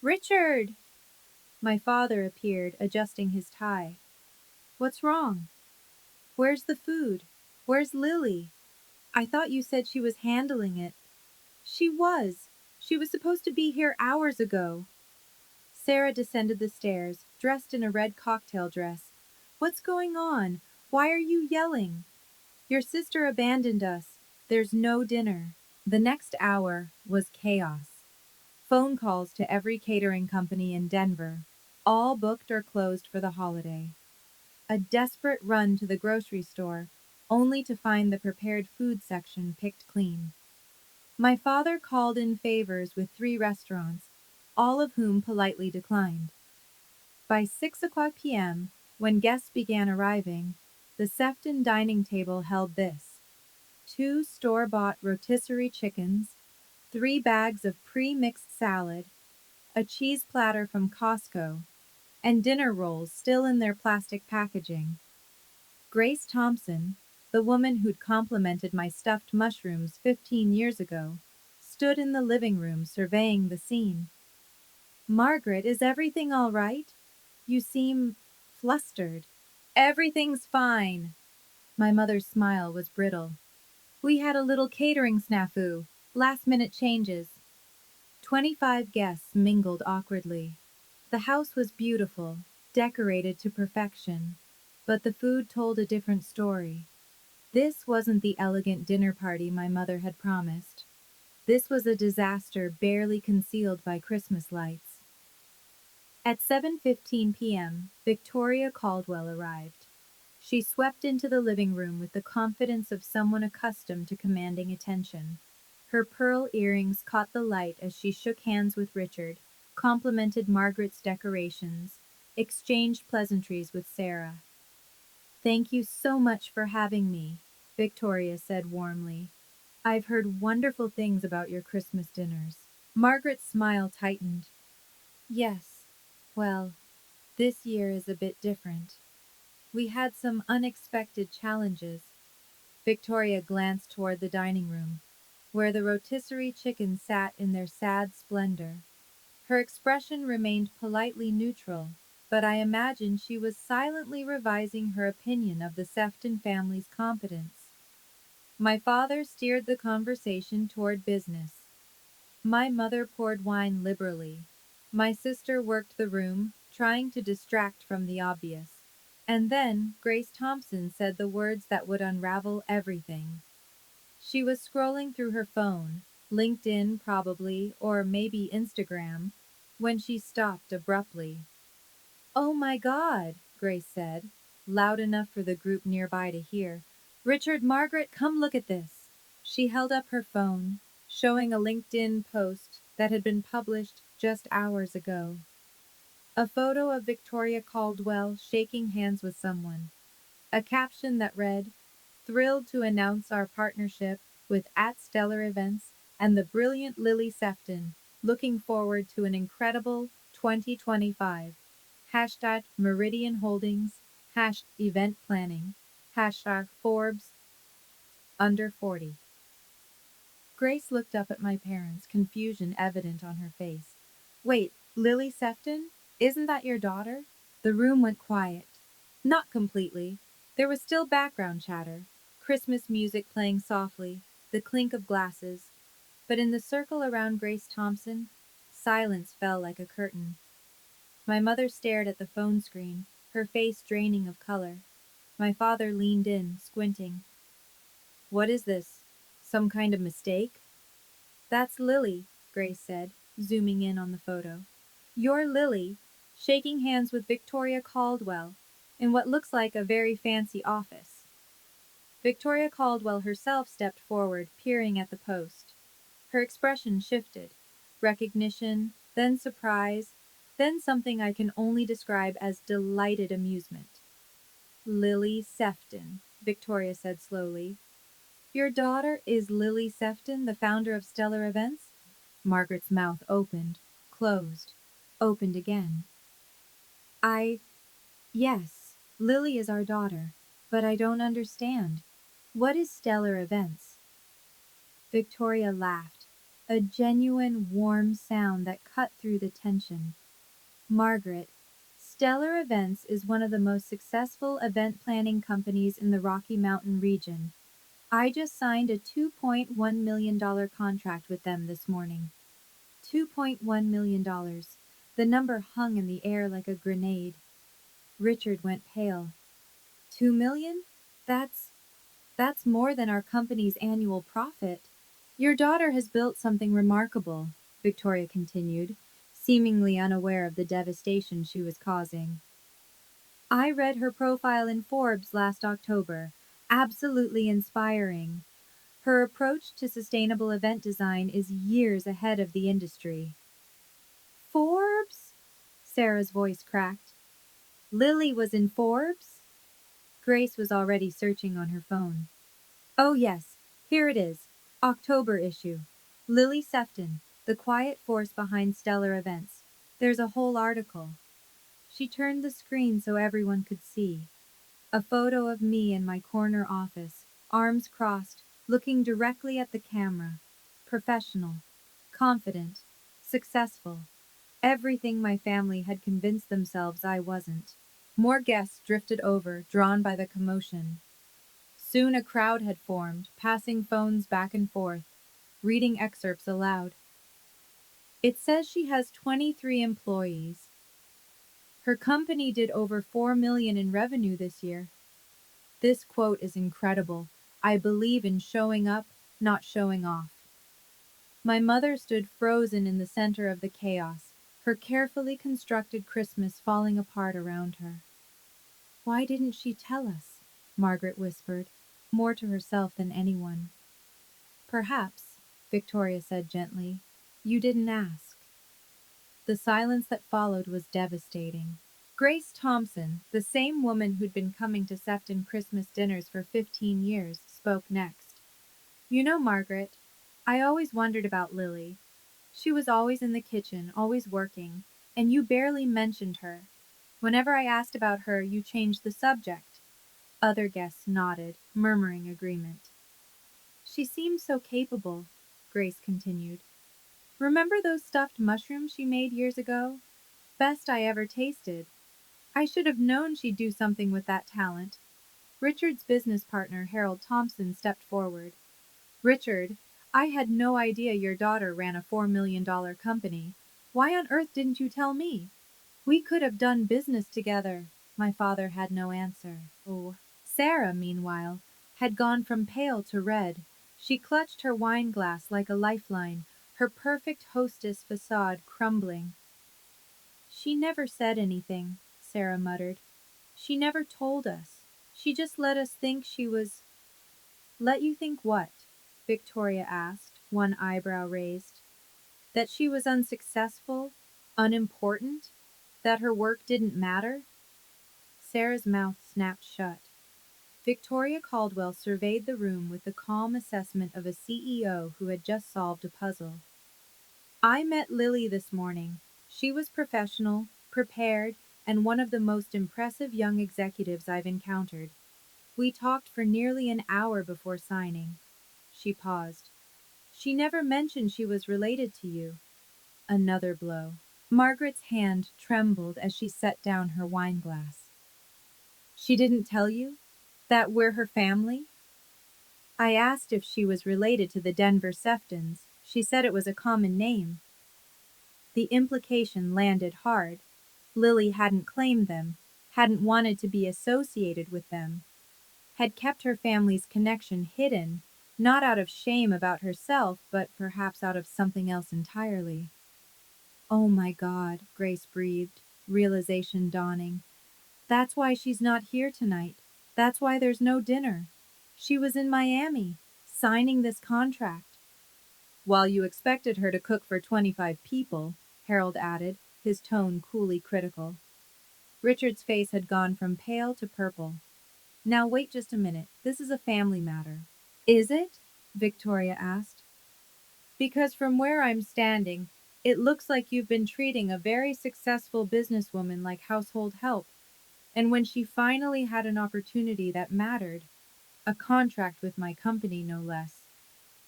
[SPEAKER 1] "Richard!" My father appeared, adjusting his tie. "What's wrong? Where's the food? Where's Lily? I thought you said she was handling it." "She was. She was supposed to be here hours ago." Sarah descended the stairs, dressed in a red cocktail dress. "What's going on? Why are you yelling?" "Your sister abandoned us. There's no dinner." The next hour was chaos. Phone calls to every catering company in Denver, all booked or closed for the holiday. A desperate run to the grocery store, only to find the prepared food section picked clean. My father called in favors with 3 restaurants, all of whom politely declined. By 6 o'clock p.m., when guests began arriving, the Sefton dining table held this: 2 store-bought rotisserie chickens, 3 bags of pre-mixed salad, a cheese platter from Costco, and dinner rolls still in their plastic packaging. Grace Thompson, the woman who'd complimented my stuffed mushrooms 15 years ago, stood in the living room surveying the scene. Margaret, is everything all right? You seem flustered. Everything's fine. My mother's smile was brittle. We had a little catering snafu, last-minute changes. 25 guests mingled awkwardly. The house was beautiful, decorated to perfection, but the food told a different story. This wasn't the elegant dinner party my mother had promised. This was a disaster barely concealed by Christmas lights. At 7:15 p.m., Victoria Caldwell arrived. She swept into the living room with the confidence of someone accustomed to commanding attention. Her pearl earrings caught the light as she shook hands with Richard, complimented Margaret's decorations, exchanged pleasantries with Sarah. "Thank you so much for having me," Victoria said warmly. "I've heard wonderful things about your Christmas dinners." Margaret's smile tightened. "Yes, well, this year is a bit different. We had some unexpected challenges." Victoria glanced toward the dining room, where the rotisserie chickens sat in their sad splendor. Her expression remained politely neutral, but I imagined she was silently revising her opinion of the Sefton family's competence. My father steered the conversation toward business. My mother poured wine liberally. My sister worked the room, trying to distract from the obvious. And then Grace Thompson said the words that would unravel everything. She was scrolling through her phone, LinkedIn probably, or maybe Instagram, when she stopped abruptly. "Oh my God," Grace said, loud enough for the group nearby to hear. "Richard, Margaret, come look at this." She held up her phone, showing a LinkedIn post that had been published just hours ago. A photo of Victoria Caldwell shaking hands with someone. A caption that read, "Thrilled to announce our partnership with @Stellar Events and the brilliant Lily Sefton. Looking forward to an incredible 2025. Hashtag Meridian Holdings, hashtag event planning, hashtag Forbes under 40. Grace looked up at my parents, confusion evident on her face. "Wait, Lily Sefton? Isn't that your daughter?" The room went quiet. Not completely. There was still background chatter, Christmas music playing softly, the clink of glasses. But in the circle around Grace Thompson, silence fell like a curtain. My mother stared at the phone screen, her face draining of color. My father leaned in, squinting. "What is this? Some kind of mistake?" "That's Lily," Grace said, zooming in on the photo. "You're Lily, shaking hands with Victoria Caldwell, in what looks like a very fancy office." Victoria Caldwell herself stepped forward, peering at the post. Her expression shifted. Recognition, then surprise, then something I can only describe as delighted amusement. "Lily Sefton," Victoria said slowly. "Your daughter is Lily Sefton, the founder of Stellar Events?" Margaret's mouth opened, closed, opened again. "I Yes, Lily is our daughter, but I don't understand. What is Stellar Events?" Victoria laughed, a genuine warm sound that cut through the tension. "Margaret, Stellar Events is one of the most successful event planning companies in the Rocky Mountain region. I just signed a $2.1 million contract with them this morning." $2.1 million. The number hung in the air like a grenade. Richard went pale. 2 million? That's that's more than our company's annual profit. Your daughter has built something remarkable, Victoria continued, seemingly unaware of the devastation she was causing. I read her profile in Forbes last October. Absolutely inspiring. Her approach to sustainable event design is years ahead of the industry. Forbes? Sarah's voice cracked. Lily was in Forbes? Grace was already searching on her phone. Oh yes, Here it is. October issue. Lily Sefton, the quiet force behind stellar events. There's a whole article. She turned the screen so everyone could see. A photo of me in my corner office, arms crossed, looking directly at the camera. Professional, confident, successful. Everything my family had convinced themselves I wasn't. More guests drifted over, drawn by the commotion. Soon a crowd had formed, passing phones back and forth, reading excerpts aloud. It says she has 23 employees. Her company did over 4 million in revenue this year. This quote is incredible. I believe in showing up, not showing off. My mother stood frozen in the center of the chaos, her carefully constructed Christmas falling apart around her. Why didn't she tell us? Margaret whispered, more to herself than anyone. Perhaps, Victoria said gently, you didn't ask. The silence that followed was devastating. Grace Thompson, the same woman who'd been coming to Sefton Christmas dinners for 15 years, spoke next. You know, Margaret, I always wondered about Lily. She was always in the kitchen, always working, and you barely mentioned her. Whenever I asked about her, you changed the subject. Other guests nodded, murmuring agreement. She seemed so capable, Grace continued. Remember those stuffed mushrooms she made years ago? Best I ever tasted. I should have known she'd do something with that talent. Richard's business partner, Harold Thompson, stepped forward. Richard, I had no idea your daughter ran a $4 million company. Why on earth didn't you tell me? We could have done business together. My father had no answer. Oh. Sarah, meanwhile, had gone from pale to red. She clutched her wine glass like a lifeline, her perfect hostess facade crumbling. She never said anything, Sarah muttered. She never told us. She just let us think she was. Let you think what? Victoria asked, one eyebrow raised. That she was unsuccessful, unimportant, that her work didn't matter? Sarah's mouth snapped shut. Victoria Caldwell surveyed the room with the calm assessment of a CEO who had just solved a puzzle. I met Lily this morning. She was professional, prepared, and one of the most impressive young executives I've encountered. We talked for nearly an hour before signing. She paused. She never mentioned she was related to you. Another blow. Margaret's hand trembled as she set down her wine glass. She didn't tell you? That we're her family? I asked if she was related to the Denver Seftons. She said it was a common name. The implication landed hard. Lily hadn't claimed them, hadn't wanted to be associated with them, had kept her family's connection hidden, not out of shame about herself, but perhaps out of something else entirely. Oh my God, Grace breathed, realization dawning. That's why she's not here tonight. That's why there's no dinner. She was in Miami, signing this contract. While you expected her to cook for 25 people, Harold added, his tone coolly critical. Richard's face had gone from pale to purple. Now wait just a minute. This is a family matter. Is it? Victoria asked. Because from where I'm standing, it looks like you've been treating a very successful businesswoman like household help. And when she finally had an opportunity that mattered, a contract with my company no less,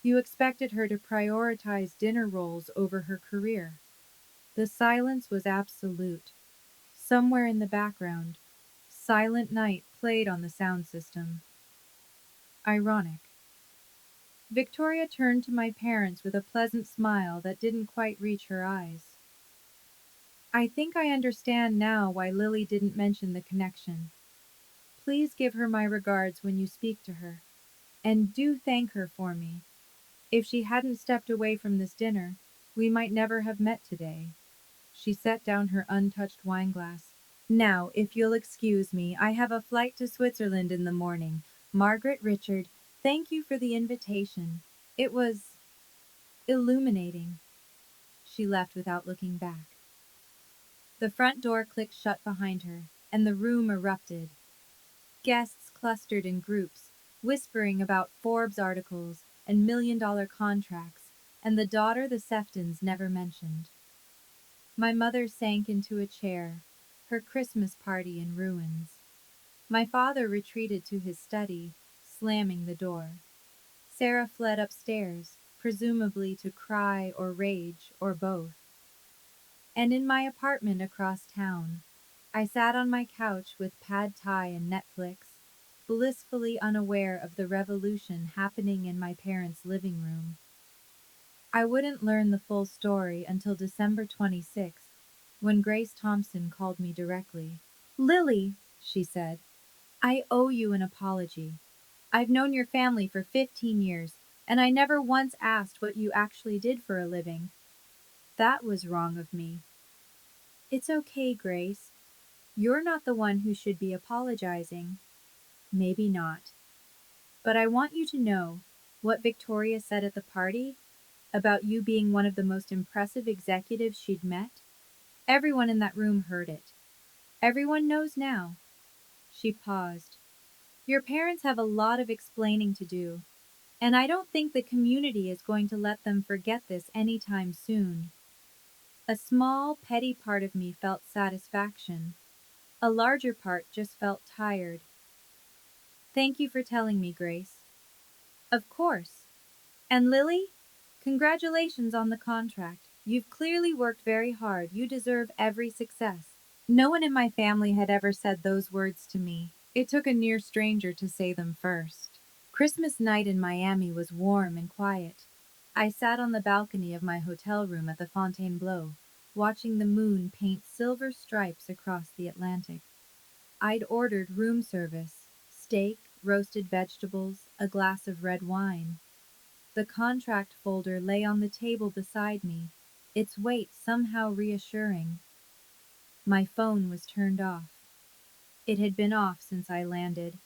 [SPEAKER 1] you expected her to prioritize dinner rolls over her career. The silence was absolute. Somewhere in the background, Silent Night played on the sound system. Ironic. Victoria turned to my parents with a pleasant smile that didn't quite reach her eyes. I think I understand now why Lily didn't mention the connection. Please give her my regards when you speak to her, and do thank her for me. If she hadn't stepped away from this dinner, we might never have met today. She set down her untouched wineglass. Now, if you'll excuse me, I have a flight to Switzerland in the morning. Margaret, Richard, thank you for the invitation. It was illuminating. She left without looking back. The front door clicked shut behind her, and the room erupted. Guests clustered in groups, whispering about Forbes articles, and million-dollar contracts, and the daughter the Seftons never mentioned. My mother sank into a chair, her Christmas party in ruins. My father retreated to his study, slamming the door. Sarah fled upstairs, presumably to cry or rage or both. And in my apartment across town, I sat on my couch with pad thai and Netflix, blissfully unaware of the revolution happening in my parents' living room. I wouldn't learn the full story until December 26th, when Grace Thompson called me directly. "Lily," she said, "I owe you an apology. I've known your family for 15 years, and I never once asked what you actually did for a living. That was wrong of me." "It's okay, Grace. You're not the one who should be apologizing." "Maybe not. But I want you to know what Victoria said at the party about you being one of the most impressive executives she'd met. Everyone in that room heard it. Everyone knows now." She paused. "Your parents have a lot of explaining to do, and I don't think the community is going to let them forget this anytime soon." A small, petty part of me felt satisfaction. A larger part just felt tired. "Thank you for telling me, Grace." "Of course. And Lily, congratulations on the contract. You've clearly worked very hard. You deserve every success." No one in my family had ever said those words to me. It took a near stranger to say them first. Christmas night in Miami was warm and quiet. I sat on the balcony of my hotel room at the Fontainebleau, watching the moon paint silver stripes across the Atlantic. I'd ordered room service, steak, roasted vegetables, a glass of red wine. The contract folder lay on the table beside me, its weight somehow reassuring. My phone was turned off. It had been off since I landed.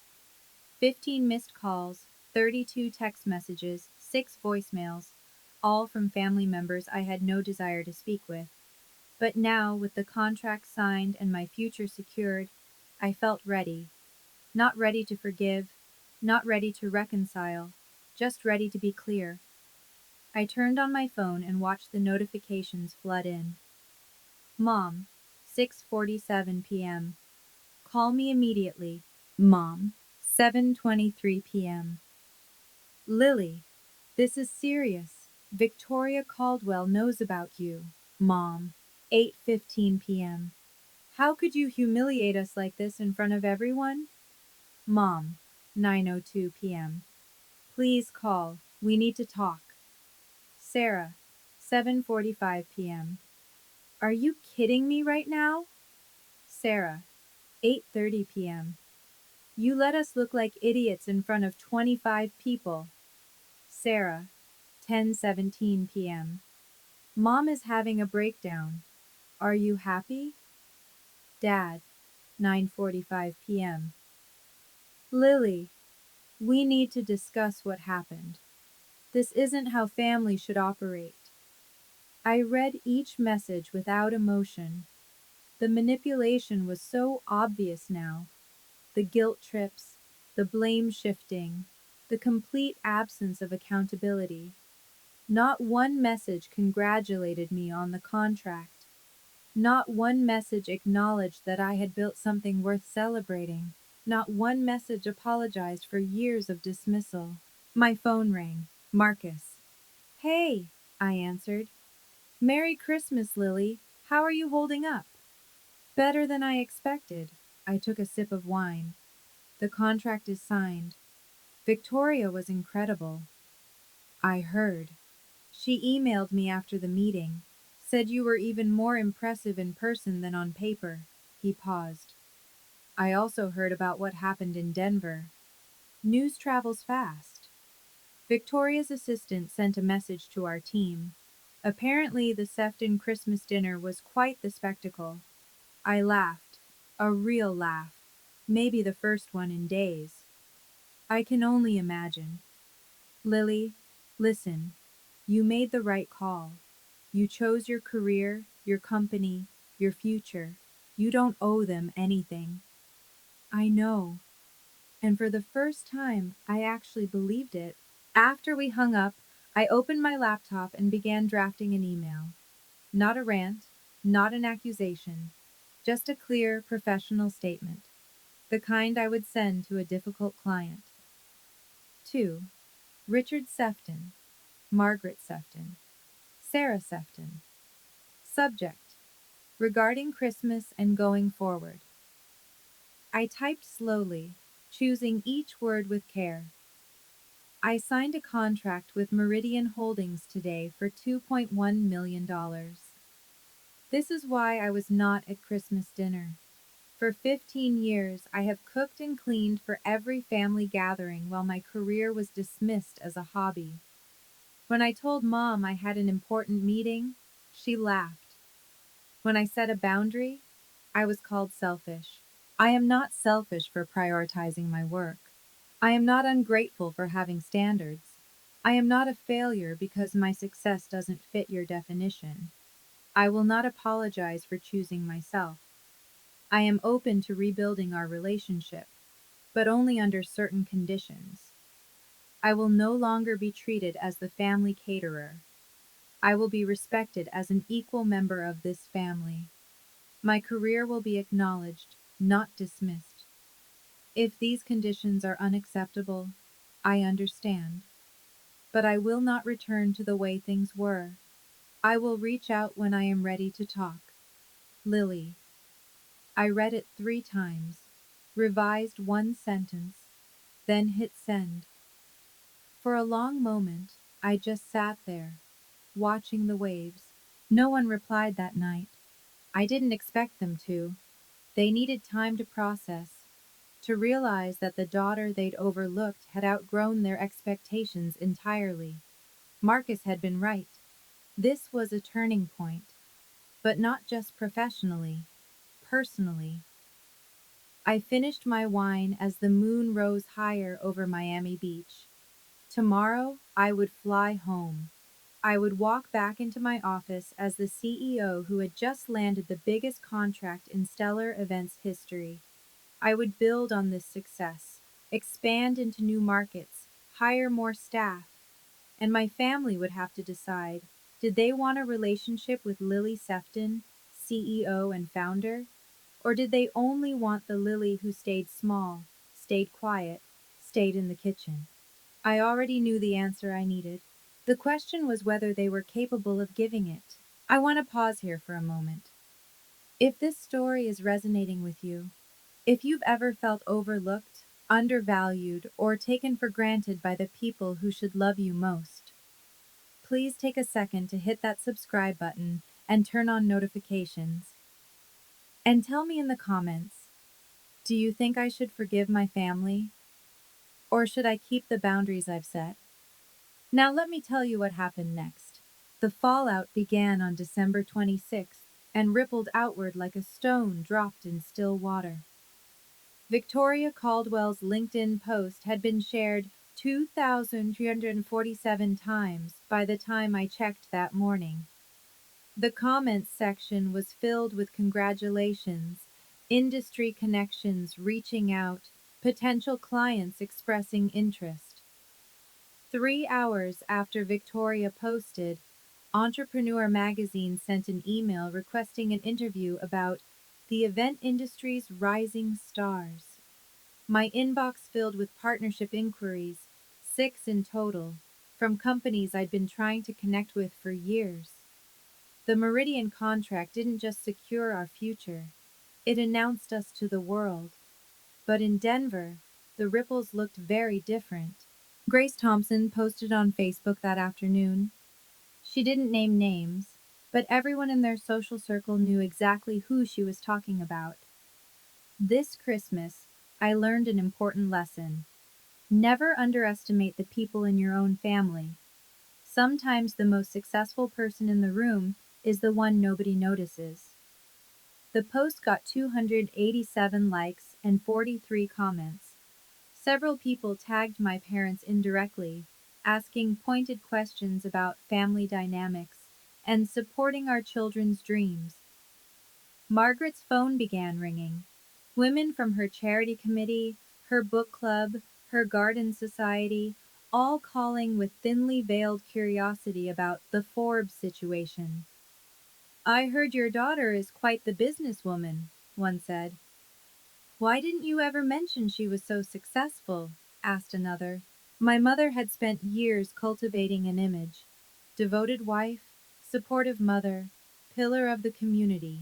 [SPEAKER 1] 15 missed calls, 32 text messages, 6 voicemails, all from family members I had no desire to speak with. But now, with the contract signed and my future secured, I felt ready. Not ready to forgive, not ready to reconcile, just ready to be clear. I turned on my phone and watched the notifications flood in. "Mom, 6:47 p.m. Call me immediately. Mom, 7:23 p.m. Lily, this is serious. Victoria Caldwell knows about you. Mom, 8:15 p.m. How could you humiliate us like this in front of everyone? Mom, 9:02 p.m. Please call. We need to talk. Sarah, 7:45 p.m. Are you kidding me right now? Sarah, 8:30 p.m. You let us look like idiots in front of 25 people. Sarah, 10:17 p.m. Mom is having a breakdown. Are you happy? Dad, 9:45 p.m. Lily, we need to discuss what happened. This isn't how family should operate. I read each message without emotion. The manipulation was so obvious now. The guilt trips, the blame shifting, the complete absence of accountability. Not one message congratulated me on the contract. Not one message acknowledged that I had built something worth celebrating. Not one message apologized for years of dismissal. My phone rang. Marcus. "Hey," I answered. "Merry Christmas, Lily. How are you holding up?" "Better than I expected." I took a sip of wine. "The contract is signed. Victoria was incredible." "I heard. She emailed me after the meeting. Said you were even more impressive in person than on paper." He paused. "I also heard about what happened in Denver. News travels fast." Victoria's assistant sent a message to our team. Apparently, the Sefton Christmas dinner was quite the spectacle. I laughed. A real laugh. Maybe the first one in days. I can only imagine. Lily, listen. You made the right call. You chose your career, your company, your future. You don't owe them anything. I know. And for the first time, I actually believed it. After we hung up, I opened my laptop and began drafting an email. Not a rant, not an accusation, just a clear, professional statement, the kind I would send to a difficult client. 2. Richard Sefton, Margaret Sefton, Sarah Sefton. Subject: Regarding Christmas and going forward. I typed slowly, choosing each word with care. I signed a contract with Meridian Holdings today for $2.1 million. This is why I was not at Christmas dinner. For 15 years, I have cooked and cleaned for every family gathering while my career was dismissed as a hobby. When I told Mom I had an important meeting, she laughed. When I set a boundary, I was called selfish. I am not selfish for prioritizing my work. I am not ungrateful for having standards. I am not a failure because my success doesn't fit your definition. I will not apologize for choosing myself. I am open to rebuilding our relationship, but only under certain conditions. I will no longer be treated as the family caterer. I will be respected as an equal member of this family. My career will be acknowledged, not dismissed. If these conditions are unacceptable, I understand. But I will not return to the way things were. I will reach out when I am ready to talk. Lily. I read it 3 times, revised one sentence, then hit send. For a long moment, I just sat there, watching the waves. No one replied that night. I didn't expect them to. They needed time to process, to realize that the daughter they'd overlooked had outgrown their expectations entirely. Marcus had been right. This was a turning point, but not just professionally, personally. I finished my wine as the moon rose higher over Miami Beach. Tomorrow, I would fly home. I would walk back into my office as the CEO who had just landed the biggest contract in Stellar Events history. I would build on this success, expand into new markets, hire more staff, and my family would have to decide, did they want a relationship with Lily Sefton, CEO and founder? Or did they only want the Lily who stayed small, stayed quiet, stayed in the kitchen? I already knew the answer I needed. The question was whether they were capable of giving it. I want to pause here for a moment. If this story is resonating with you, if you've ever felt overlooked, undervalued, or taken for granted by the people who should love you most, please take a second to hit that subscribe button and turn on notifications. And tell me in the comments, do you think I should forgive my family? Or should I keep the boundaries I've set? Now let me tell you what happened next. The fallout began on December 26th and rippled outward like a stone dropped in still water. Victoria Caldwell's LinkedIn post had been shared 2,347 times by the time I checked that morning. The comments section was filled with congratulations, industry connections reaching out, potential clients expressing interest. 3 hours after Victoria posted, Entrepreneur Magazine sent an email requesting an interview about the event industry's rising stars. My inbox filled with partnership inquiries, 6 in total, from companies I'd been trying to connect with for years. The Meridian contract didn't just secure our future, it announced us to the world. But in Denver, the ripples looked very different. Grace Thompson posted on Facebook that afternoon. She didn't name names, but everyone in their social circle knew exactly who she was talking about. This Christmas, I learned an important lesson. Never underestimate the people in your own family. Sometimes the most successful person in the room is the one nobody notices. The post got 287 likes and 43 comments. Several people tagged my parents indirectly, asking pointed questions about family dynamics and supporting our children's dreams. Margaret's phone began ringing. Women from her charity committee, her book club, her garden society, all calling with thinly veiled curiosity about the Forbes situation. I heard your daughter is quite the businesswoman, one said. Why didn't you ever mention she was so successful? Asked another. My mother had spent years cultivating an image. Devoted wife, supportive mother, pillar of the community.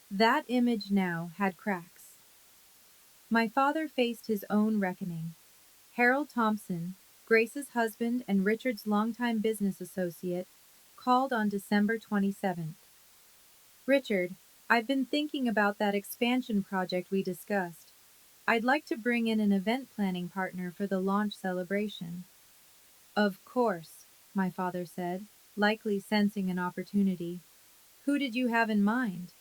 [SPEAKER 1] That image now had cracks. My father faced his own reckoning. Harold Thompson, Grace's husband and Richard's longtime business associate, called on December 27th. Richard, I've been thinking about that expansion project we discussed. I'd like to bring in an event planning partner for the launch celebration. Of course, my father said, likely sensing an opportunity. Who did you have in mind?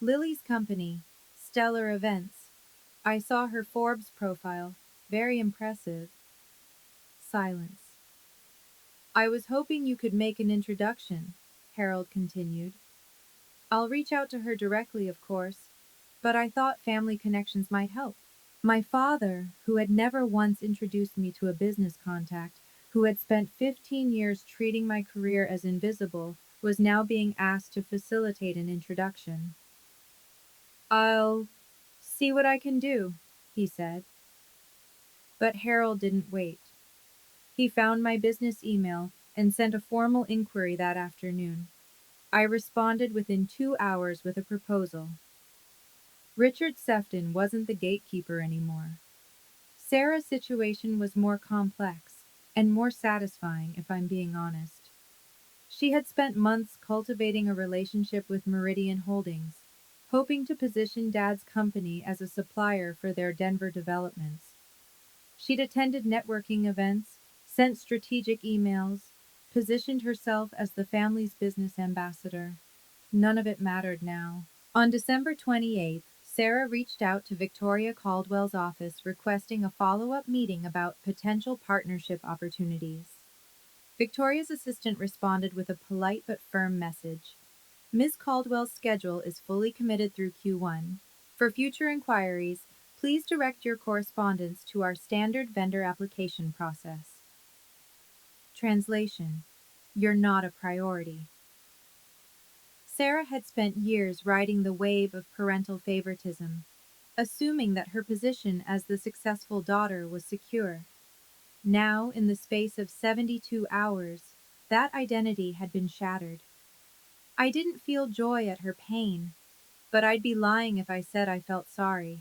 [SPEAKER 1] Lily's company, Stellar Events. I saw her Forbes profile. Very impressive. Silence. I was hoping you could make an introduction, Harold continued. I'll reach out to her directly, of course, but I thought family connections might help. My father, who had never once introduced me to a business contact, who had spent 15 years treating my career as invisible, was now being asked to facilitate an introduction. I'll see what I can do, he said. But Harold didn't wait. He found my business email and sent a formal inquiry that afternoon. I responded within 2 hours with a proposal. Richard Sefton wasn't the gatekeeper anymore. Sarah's situation was more complex and more satisfying, if I'm being honest. She had spent months cultivating a relationship with Meridian Holdings, hoping to position Dad's company as a supplier for their Denver developments. She'd attended networking events, sent strategic emails, positioned herself as the family's business ambassador. None of it mattered now. On December 28th, Sarah reached out to Victoria Caldwell's office requesting a follow-up meeting about potential partnership opportunities. Victoria's assistant responded with a polite but firm message. Ms. Caldwell's schedule is fully committed through Q1. For future inquiries, please direct your correspondence to our standard vendor application process. Translation: You're not a priority. Sarah had spent years riding the wave of parental favoritism, assuming that her position as the successful daughter was secure. Now, in the space of 72 hours, that identity had been shattered. I didn't feel joy at her pain, but I'd be lying if I said I felt sorry.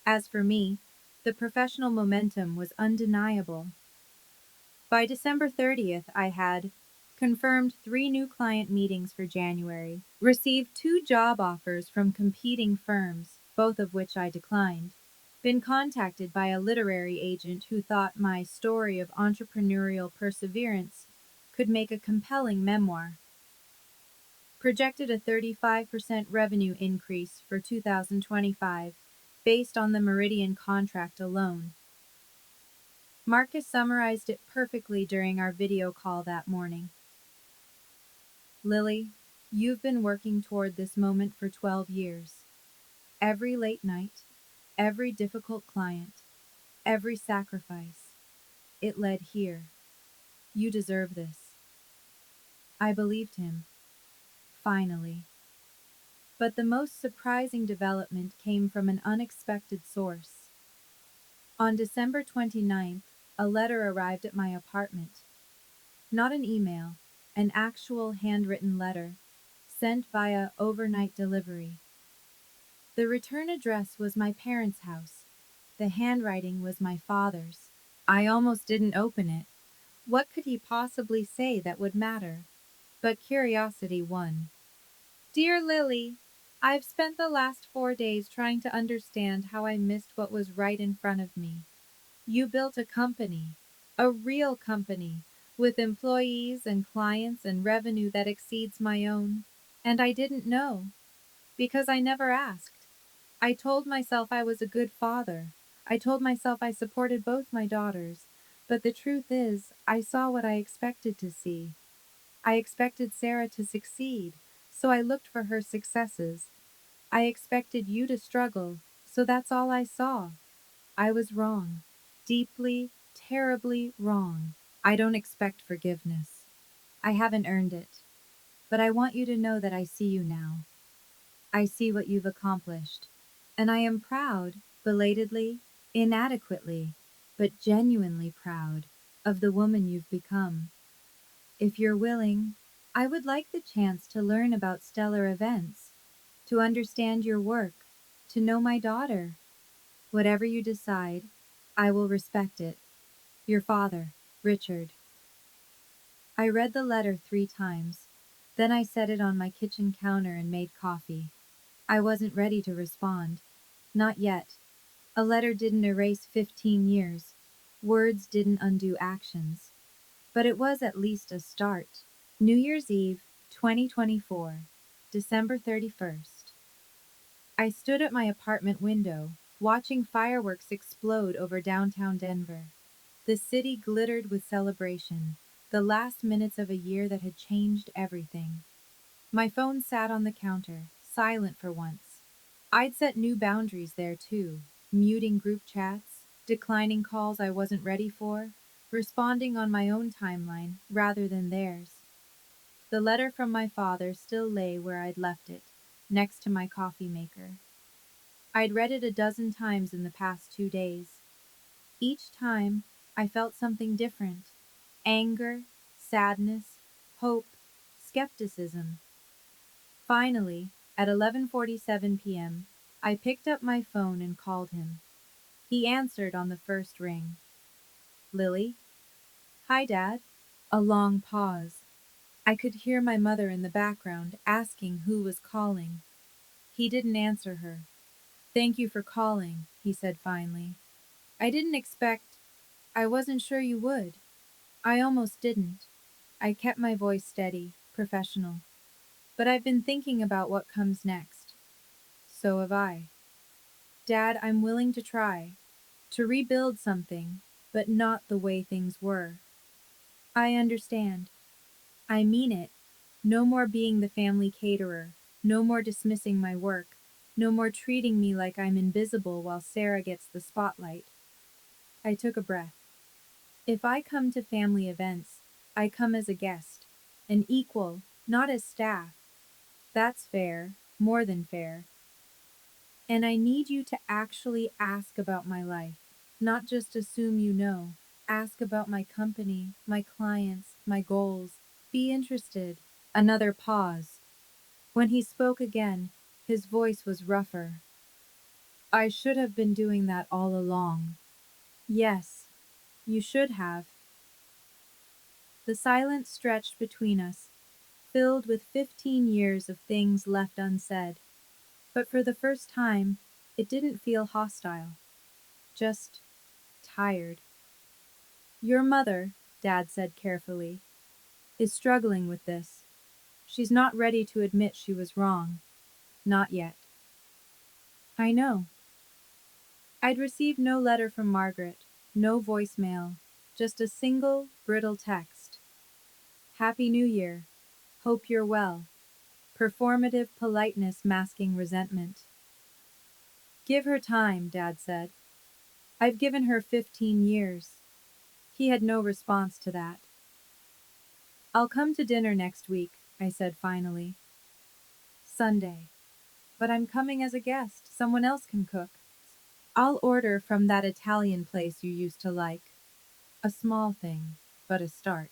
[SPEAKER 1] As for me, the professional momentum was undeniable. By December 30th, I had confirmed 3 new client meetings for January, received 2 job offers from competing firms, both of which I declined, been contacted by a literary agent who thought my story of entrepreneurial perseverance could make a compelling memoir, projected a 35% revenue increase for 2025 based on the Meridian contract alone. Marcus summarized it perfectly during our video call that morning. Lily, you've been working toward this moment for 12 years. Every late night, every difficult client, every sacrifice, it led here. You deserve this. I believed him. Finally. But the most surprising development came from an unexpected source. On December 29th, a letter arrived at my apartment. Not an email, an actual handwritten letter, sent via overnight delivery. The return address was my parents' house. The handwriting was my father's. I almost didn't open it. What could he possibly say that would matter? But curiosity won. Dear Lily, I've spent the last 4 days trying to understand how I missed what was right in front of me. You built a company, a real company, with employees and clients and revenue that exceeds my own. And I didn't know, because I never asked. I told myself I was a good father. I told myself I supported both my daughters. But the truth is, I saw what I expected to see. I expected Sarah to succeed, so I looked for her successes. I expected you to struggle, so that's all I saw. I was wrong. Deeply, terribly wrong. I don't expect forgiveness. I haven't earned it. But I want you to know that I see you now. I see what you've accomplished. And I am proud, belatedly, inadequately, but genuinely proud of the woman you've become. If you're willing, I would like the chance to learn about stellar events, to understand your work, to know my daughter. Whatever you decide, I will respect it. Your father, Richard. I read the letter 3 times. Then I set it on my kitchen counter and made coffee. I wasn't ready to respond. Not yet. A letter didn't erase 15 years. Words didn't undo actions. But it was at least a start. New Year's Eve, 2024, December 31st. I stood at my apartment window, watching fireworks explode over downtown Denver. The city glittered with celebration, the last minutes of a year that had changed everything. My phone sat on the counter, silent for once. I'd set new boundaries there too, muting group chats, declining calls I wasn't ready for, responding on my own timeline rather than theirs. The letter from my father still lay where I'd left it, next to my coffee maker. I'd read it a dozen times in the past 2 days. Each time, I felt something different: anger, sadness, hope, skepticism. Finally, at 11:47 p.m., I picked up my phone and called him. He answered on the first ring. Lily? Hi, Dad. A long pause. I could hear my mother in the background asking who was calling. He didn't answer her. Thank you for calling, he said finally. I didn't expect. I wasn't sure you would. I almost didn't. I kept my voice steady, professional. But I've been thinking about what comes next. So have I. Dad, I'm willing to try. To rebuild something, but not the way things were. I understand. I mean it. No more being the family caterer. No more dismissing my work. No more treating me like I'm invisible while Sarah gets the spotlight. I took a breath. If I come to family events, I come as a guest, an equal, not as staff. That's fair, more than fair. And I need you to actually ask about my life, not just assume you know. Ask about my company, my clients, my goals. Be interested. Another pause. When he spoke again, his voice was rougher. I should have been doing that all along. Yes, you should have. The silence stretched between us, filled with 15 years of things left unsaid. But for the first time, it didn't feel hostile. Just tired. Your mother, Dad said carefully, is struggling with this. She's not ready to admit she was wrong. Not yet. I know. I'd received no letter from Margaret, no voicemail, just a single, brittle text. Happy New Year. Hope you're well. Performative politeness masking resentment. Give her time, Dad said. I've given her 15 years. He had no response to that. I'll come to dinner next week, I said finally. Sunday. But I'm coming as a guest. Someone else can cook. I'll order from that Italian place you used to like. A small thing, but a start.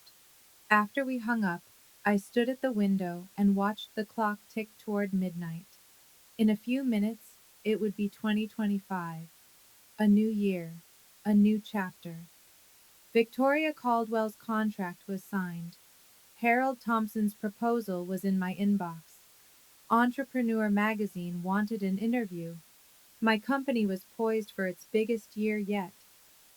[SPEAKER 1] After we hung up, I stood at the window and watched the clock tick toward midnight. In a few minutes, it would be 2025. A new year. A new chapter. Victoria Caldwell's contract was signed. Harold Thompson's proposal was in my inbox. Entrepreneur magazine wanted an interview. My company was poised for its biggest year yet.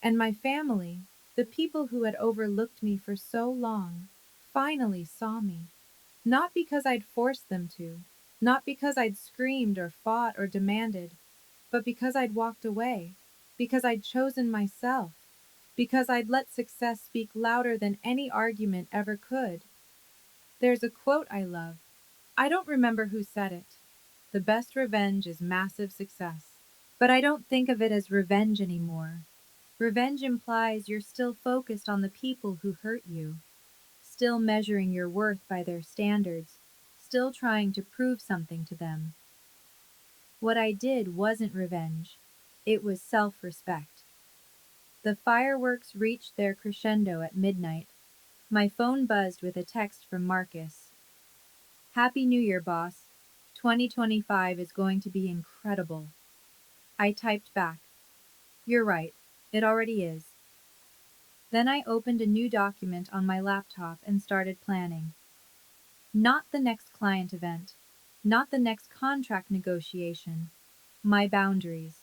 [SPEAKER 1] And my family, the people who had overlooked me for so long, finally saw me. Not because I'd forced them to, not because I'd screamed or fought or demanded, but because I'd walked away, because I'd chosen myself, because I'd let success speak louder than any argument ever could. There's a quote I love. I don't remember who said it. The best revenge is massive success. But I don't think of it as revenge anymore. Revenge implies you're still focused on the people who hurt you, still measuring your worth by their standards, still trying to prove something to them. What I did wasn't revenge, it was self-respect. The fireworks reached their crescendo at midnight. My phone buzzed with a text from Marcus. Happy New Year, boss. 2025 is going to be incredible. I typed back. You're right. It already is. Then I opened a new document on my laptop and started planning. Not the next client event, not the next contract negotiation. My boundaries.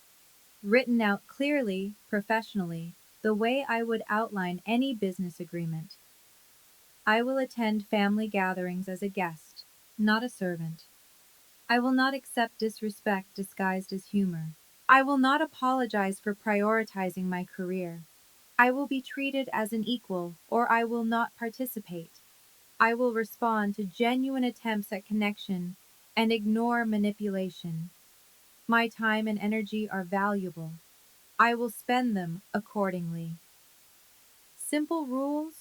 [SPEAKER 1] Written out clearly, professionally, the way I would outline any business agreement. I will attend family gatherings as a guest, not a servant. I will not accept disrespect disguised as humor. I will not apologize for prioritizing my career. I will be treated as an equal, or I will not participate. I will respond to genuine attempts at connection and ignore manipulation. My time and energy are valuable. I will spend them accordingly. Simple rules,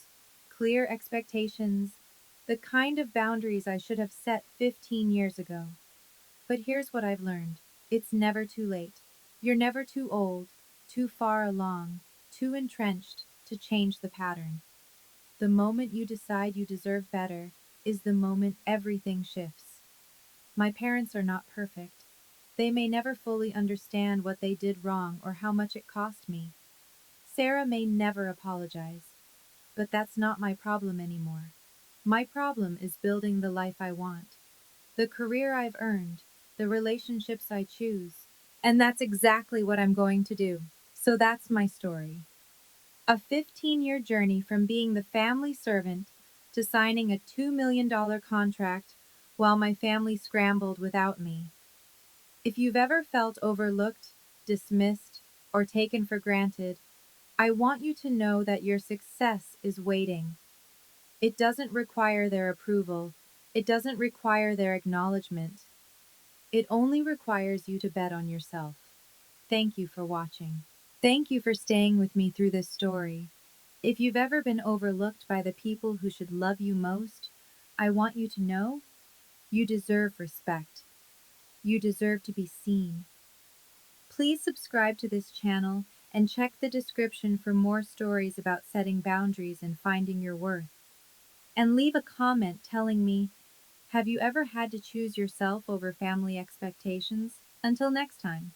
[SPEAKER 1] clear expectations, the kind of boundaries I should have set 15 years ago. But here's what I've learned. It's never too late. You're never too old, too far along, too entrenched to change the pattern. The moment you decide you deserve better is the moment everything shifts. My parents are not perfect. They may never fully understand what they did wrong or how much it cost me. Sarah may never apologize. But that's not my problem anymore. My problem is building the life I want, the career I've earned, the relationships I choose. And that's exactly what I'm going to do. So that's my story. A 15-year journey from being the family servant to signing a $2 million contract while my family scrambled without me. If you've ever felt overlooked, dismissed, or taken for granted, I want you to know that your success is waiting. It doesn't require their approval. It doesn't require their acknowledgement. It only requires you to bet on yourself. Thank you for watching. Thank you for staying with me through this story. If you've ever been overlooked by the people who should love you most, I want you to know you deserve respect. You deserve to be seen. Please subscribe to this channel and check the description for more stories about setting boundaries and finding your worth. And leave a comment telling me, have you ever had to choose yourself over family expectations? Until next time.